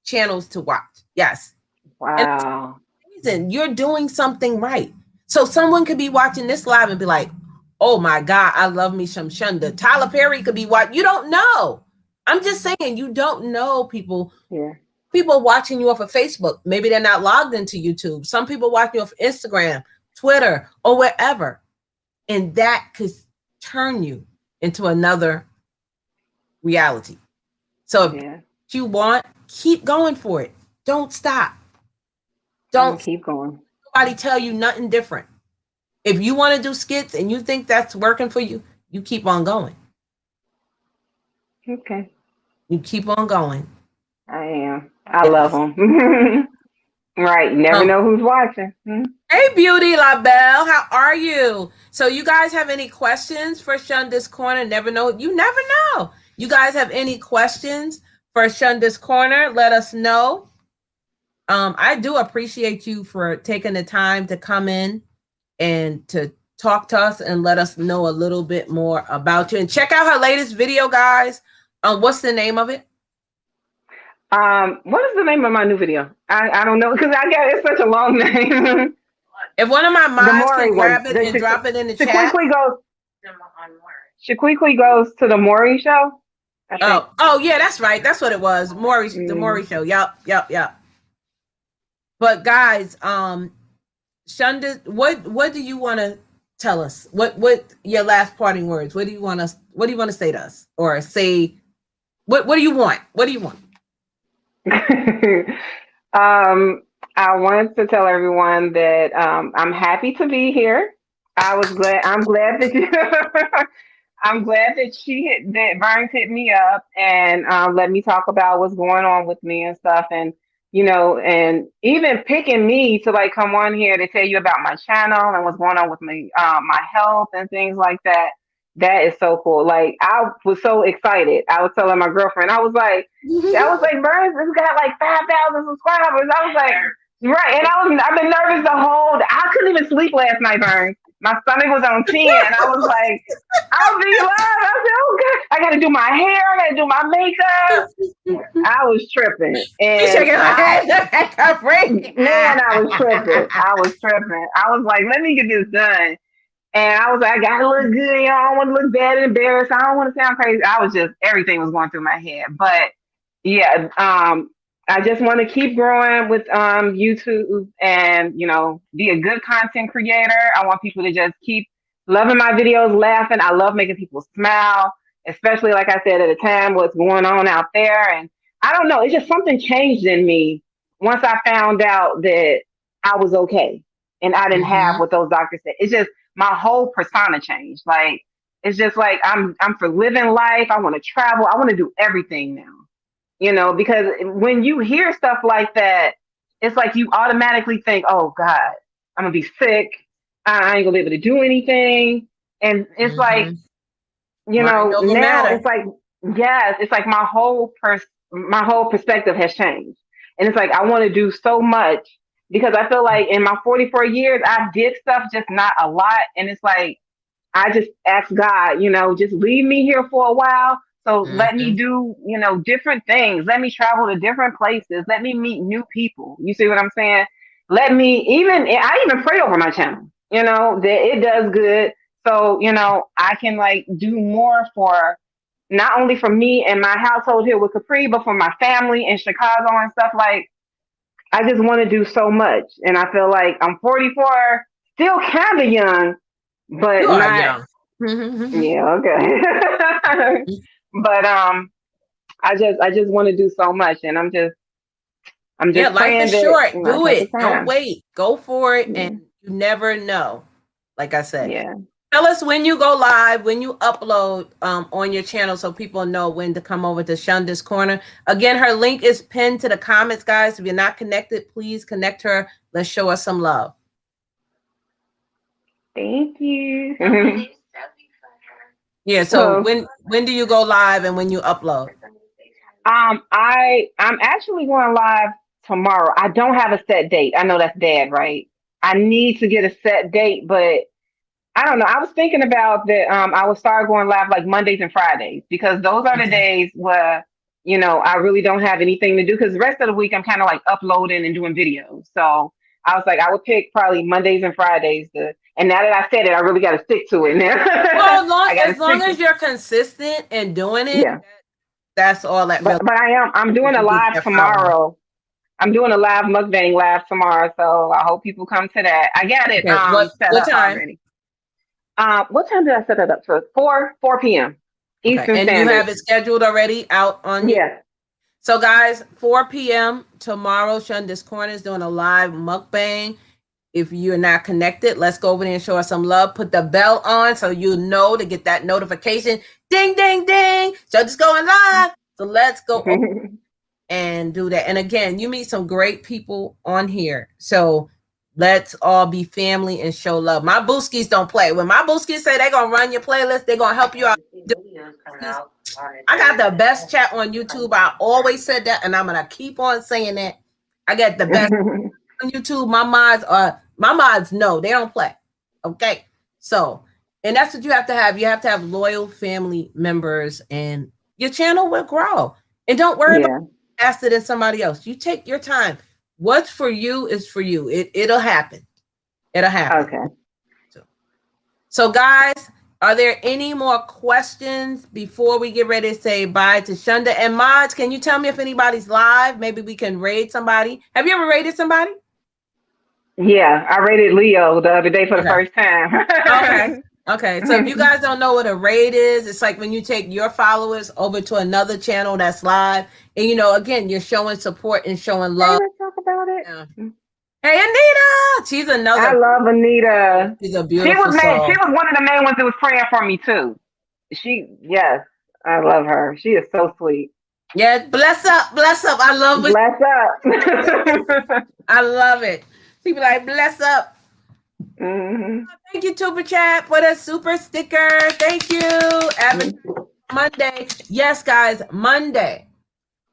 channels to watch. Yes. Wow. And you're doing something right. So someone could be watching this live and be like, oh my God, I love me some Shunda. Tyler Perry could be watching. You don't know. I'm just saying, you don't know people. Yeah. People watching you off of Facebook. Maybe they're not logged into YouTube. Some people watching you off Instagram, Twitter, or wherever. And that could turn you into another reality. So if you want, keep going for it. Don't stop. Don't keep going. Nobody tell you nothing different. If you want to do skits and you think that's working for you, you keep on going. Okay. You keep on going. I am. I love them. Right. Never know who's watching. Hey, Beauty La Belle. How are you? So you guys have any questions for Shunda's Corner? You never know. You guys have any questions for Shunda's Corner? Let us know. I do appreciate you for taking the time to come in and to talk to us and let us know a little bit more about you. And check out her latest video, guys. What's the name of it? What is the name of my new video? I don't know, because it's such a long name. If one of my moms can grab it and drop it in the chat. Shaquiqui goes to the Maury show. Oh yeah, that's right. That's what it was. The Maury show. Yep. But guys, Shunda, what do you want to tell us? What your last parting words? What do you want to say to us? Or say what do you want? What do you want? I want to tell everyone that I'm happy to be here. I'm glad that you. I'm glad that that Vern hit me up and let me talk about what's going on with me and stuff, and and even picking me to like come on here to tell you about my channel and what's going on with my health and things like that. That is so cool. Like I was so excited. I was telling my girlfriend, I was like, Vern, this got like 5,000 subscribers. I was like, right, and I've been nervous the whole. I couldn't even sleep last night, Vern. My stomach was on 10. I was like, I'll be live. I said, oh God, I got to do my hair. I got to do my makeup. I was tripping, She's and shaking her head. man, I was tripping. I was like, let me get this done. And I was like, I gotta look good. I don't want to look bad and embarrassed. I don't want to sound crazy. I was just everything was going through my head. But yeah, I just want to keep growing with YouTube and be a good content creator. I want people to just keep loving my videos, laughing. I love making people smile, especially like I said at a time what's going on out there. And I don't know, it's just something changed in me once I found out that I was okay and I didn't have what those doctors said. It's just my whole persona changed. Like it's just like I'm for living life. I want to travel. I want to do everything now. Because when you hear stuff like that, it's like you automatically think, oh God, I'm gonna be sick. I ain't gonna be able to do anything. And it's like, Mind over now matter. it's like, yes, it's like my whole perspective has changed. And it's like I want to do so much because I feel like in my 44 years I did stuff, just not a lot. And it's like I just asked God, just leave me here for a while. So let me do, different things. Let me travel to different places. Let me meet new people. You see what I'm saying? I even pray over my channel, that it does good. So, I can like do more for not only for me and my household here with Capri, but for my family in Chicago and stuff. Like, I just want to do so much. And I feel like I'm 44, still kind of young, but You are not. young. Yeah, okay. But I just want to do so much, and I'm just Life praying is that short. Do take the it. Don't time. wait. Go for it, Yeah. and you never know. Like I said, Yeah. tell us when you go live, when you upload on your channel, so people know when to come over to Shunda's Corner. Again, her link is pinned to the comments, guys. If you're not connected, please connect her. Let's show us some love. Thank you. Yeah. So when do you go live and when you upload? I'm actually going live tomorrow. I don't have a set date. I know that's bad, right? I need to get a set date, but I don't know. I was thinking about that. I would start going live like Mondays and Fridays because those are the days where I really don't have anything to do. Because the rest of the week I'm kind of like uploading and doing videos. So I was like, I would pick probably Mondays and Fridays. And now that I said it, I really got to stick to it now. Well, I got as to long stick to as you're consistent and doing it, yeah. that's all that really. But I'm doing a You get live that following. tomorrow. I'm doing a live mukbang live tomorrow, so I hope people come to that. I got it Okay. set What up time? already. What time did I set it up for? 4 p.m. Okay. Eastern And you Standard. have it scheduled already out on you. Yeah. So guys, 4 p.m. tomorrow, Shunda's Corner is doing a live mukbang. If you're not connected, let's go over there and show us some love. Put the bell on so you know to get that notification. Ding, ding, ding. Shunda's going live. So let's go and do that. And again, you meet some great people on here. So let's all be family and show love. My Booskis don't play. When my Booskis say they're going to run your playlist, they're going to help you out. I got the best chat on YouTube. I always said that, and I'm going to keep on saying that. I got the best on YouTube. My mods know they don't play. Okay. So, and that's what you have to have. You have to have loyal family members, and your channel will grow. And don't worry about faster than somebody else. You take your time. What's for you is for you. It'll happen. It'll happen. Okay. So guys, are there any more questions before we get ready to say bye to Shunda? And mods, can you tell me if anybody's live? Maybe we can raid somebody. Have you ever raided somebody? Yeah, I rated Leo the other day for the first time. Okay. Okay, so if you guys don't know what a raid is, it's like when you take your followers over to another channel that's live, and again, you're showing support and showing love. Let's talk about it. Yeah. Hey, Anita, she's I another. love Anita. She's a She beautiful was soul. She was one of the main ones that was praying for me too. Yes, I love her. She is so sweet. Yeah, bless up. I love it. Bless up. I love it. People like bless up. Mm-hmm. Thank you, Tuber Chat, for the super sticker. Thank you. Monday. Yes, guys, Monday.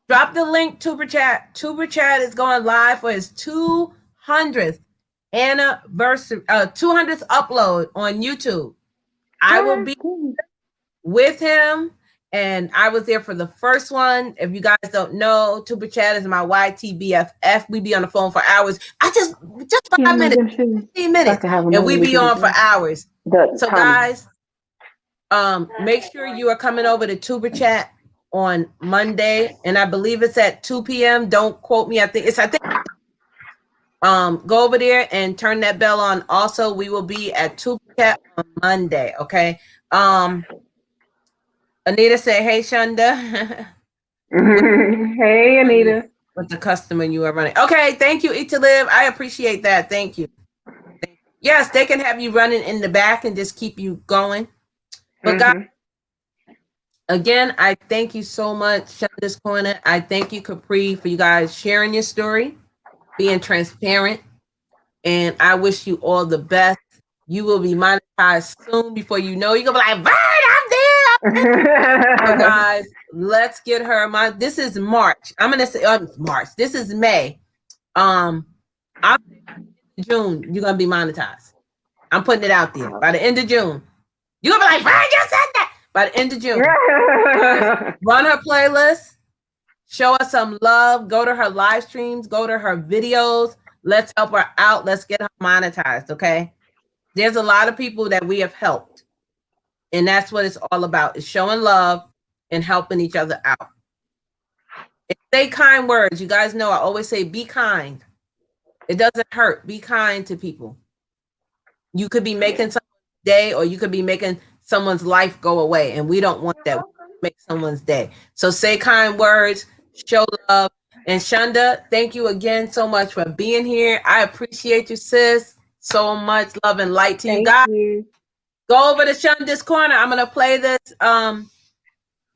Drop the link, Tuber Chat. Tuber Chat is going live for his 200th anniversary, 200th upload on YouTube. I will be with him, and I was there for the first one. If you guys don't know, Tuber Chat is my YTBFF. We be on the phone for hours. Just 5 minutes, 15 minutes, and we be on for hours. So guys, make sure you are coming over to Tuber Chat on Monday, and I believe it's at 2 p.m. Don't quote me. I think go over there and turn that bell on. Also, we will be at Tuber Chat on Monday. Okay. Anita said, "Hey, Shunda." Hey, Anita. With the customer you are running. Okay, thank you, Eat to Live. I appreciate that. Thank you. Yes, they can have you running in the back and just keep you going. But guys, again, I thank you so much, Shunda's Corner. I thank you, Capri, for you guys sharing your story, being transparent, and I wish you all the best. You will be monetized soon. Before you know, you're gonna be like, Vern, I'm there. So guys, let's get her. This is March. I'm gonna say March. This is May. I'm June. You're gonna be monetized. I'm putting it out there. By the end of June, you're gonna be like, Vern, you said that. By the end of June, run her playlist. Show us some love. Go to her live streams. Go to her videos. Let's help her out. Let's get her monetized. Okay. There's a lot of people that we have helped. And that's what it's all about, is showing love and helping each other out. And say kind words. You guys know I always say be kind. It doesn't hurt. Be kind to people. You could be making someone's day, or you could be making someone's life go away. And we don't want that. We make someone's day. So say kind words, show love. And Shunda, thank you again so much for being here. I appreciate you, sis. So much love and light to you guys. Go over to Shunda's Corner. I'm going to play this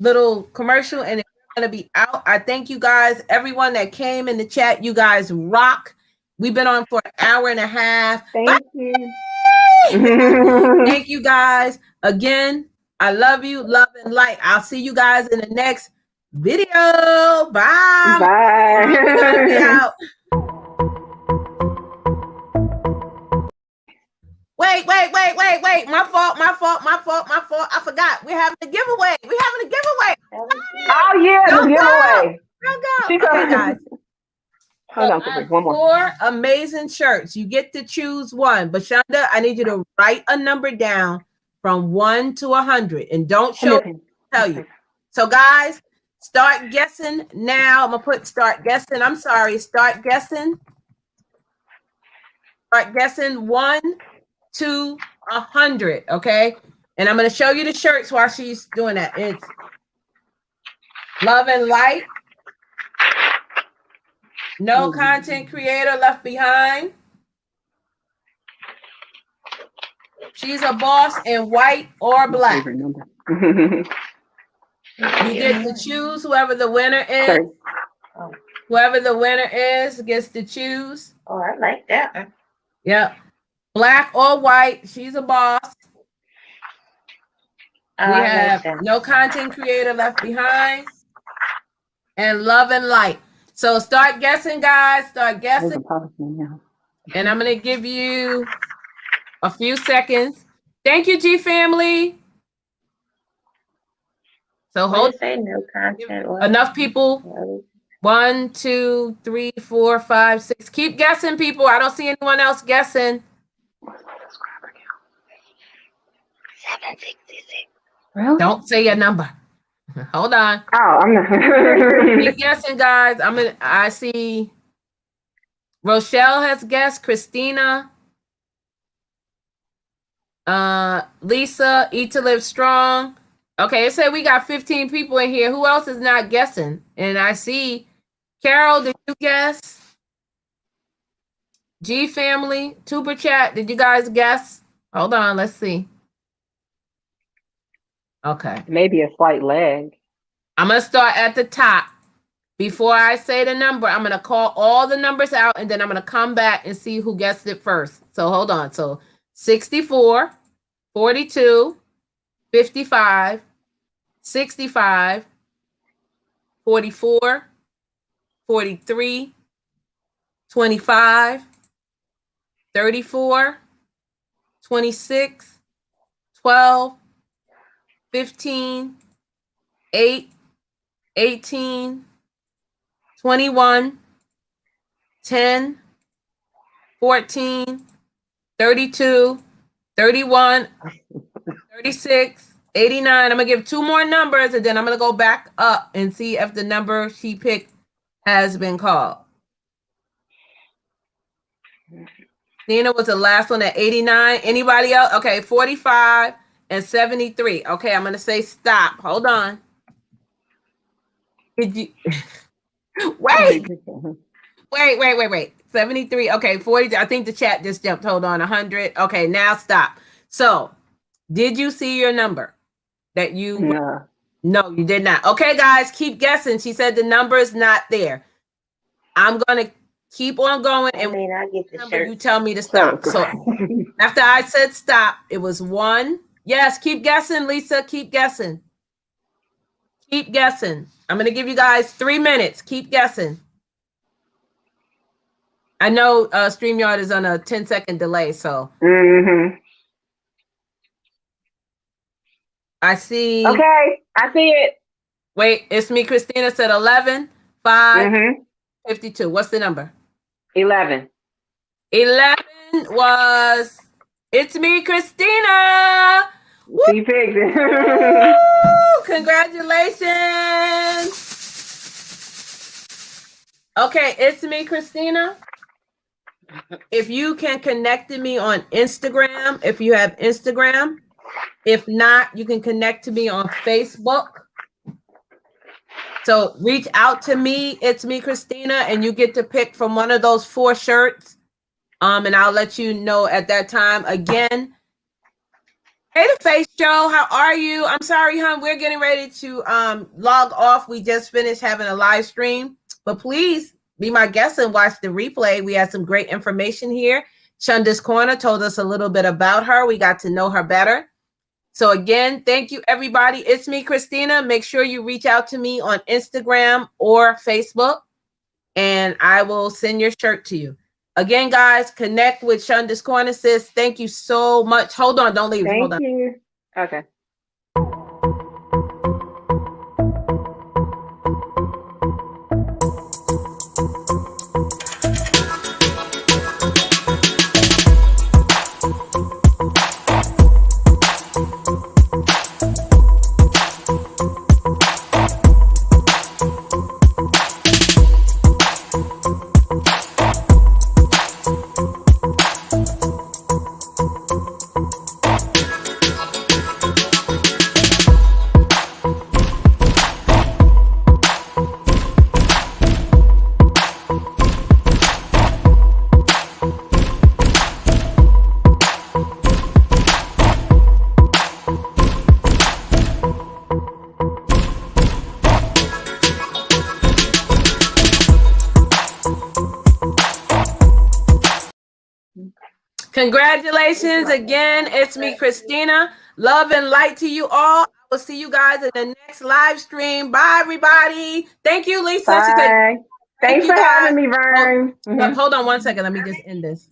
little commercial, and it's going to be out. I thank you guys, everyone that came in the chat. You guys rock. We've been on for an hour and a half. Thank you. Thank you guys. Again, I love you. Love and light. I'll see you guys in the next video. Bye. Bye. Wait. My fault. I forgot. We're having a giveaway. Oh, yeah, the giveaway. Don't go. Okay, guys. Hold on, one more. 4 amazing shirts. You get to choose one. But Shunda, I need you to write a number down from 1 to 100. And don't show tell you. So, guys, start guessing now. I'm going to put start guessing. I'm sorry. Start guessing. Start guessing 1 to 100, okay? And I'm going to show you the shirts while she's doing that. It's Love and Light. No content creator left behind. She's a boss in white or black. You get to choose whoever the winner is. Whoever the winner is gets to choose. Oh, I like that. Yep. Black or white. She's a boss. We have no content creator left behind. And Love and Light. So start guessing, guys. Start guessing. And I'm going to give you a few seconds. Thank you, G family. So hold. Say no content. Enough people. 1, 2, 3, 4, 5, 6. Keep guessing, people. I don't see anyone else guessing. 766. Really? Don't say your number. Hold on. Oh, I'm not. Keep guessing, guys. I see Rochelle has guessed. Christina. Lisa, Eat to Live Strong. Okay, it said we got 15 people in here. Who else is not guessing? And I see Carol, did you guess? G Family, Super Chat, did you guys guess? Hold on, let's see. Okay. Maybe a slight lag. I'm going to start at the top. Before I say the number, I'm going to call all the numbers out, and then I'm going to come back and see who guessed it first. So hold on. So 64, 42, 55, 65, 44, 43, 25, 34, 26, 12, 15, 8, 18, 21, 10, 14, 32, 31, 36, 89. I'm going to give two more numbers, and then I'm going to go back up and see if the number she picked has been called. Nina was the last one at 89. Anybody else? Okay, 45 and 73. Okay, I'm going to say stop. Hold on. Did you... Wait. 73. Okay, 40. I think the chat just jumped. Hold on. 100. Okay, now stop. So, did you see your number that you... No, you did not. Okay, guys, keep guessing. She said the number is not there. I'm going to keep on going. And I get the number, shirt. you tell me to stop. So, after I said stop, it was 1. Yes, keep guessing, Lisa. Keep guessing. Keep guessing. I'm going to give you guys 3 minutes. Keep guessing. I know Streamyard is on a 10-second delay, so. I see. Okay, I see it. Wait, it's me, Christina said 11, 5, 52. What's the number? 11. 11 was, it's me, Christina. She picked it. Congratulations. Okay, it's me, Christina. If you can connect to me on Instagram, if you have Instagram. If not, you can connect to me on Facebook. So reach out to me. It's me, Christina, and you get to pick from one of those 4 shirts. And I'll let you know at that time. Again, hey, the Face Show, how are you? I'm sorry, hon. We're getting ready to log off. We just finished having a live stream. But please be my guest and watch the replay. We had some great information here. Shunda's Corner told us a little bit about her. We got to know her better. So again, thank you, everybody. It's me, Christina. Make sure you reach out to me on Instagram or Facebook, and I will send your shirt to you. Again, guys, connect with Shunda's Corner, sis. Thank you so much. Hold on. Don't leave. Hold on. Thank you. Okay. Congratulations again. It's me, Christina. Love and light to you all. I will see you guys in the next live stream. Bye, everybody. Thank you, Lisa. Bye. Thanks for having me, Vern. Hold on one second. Let me just end this.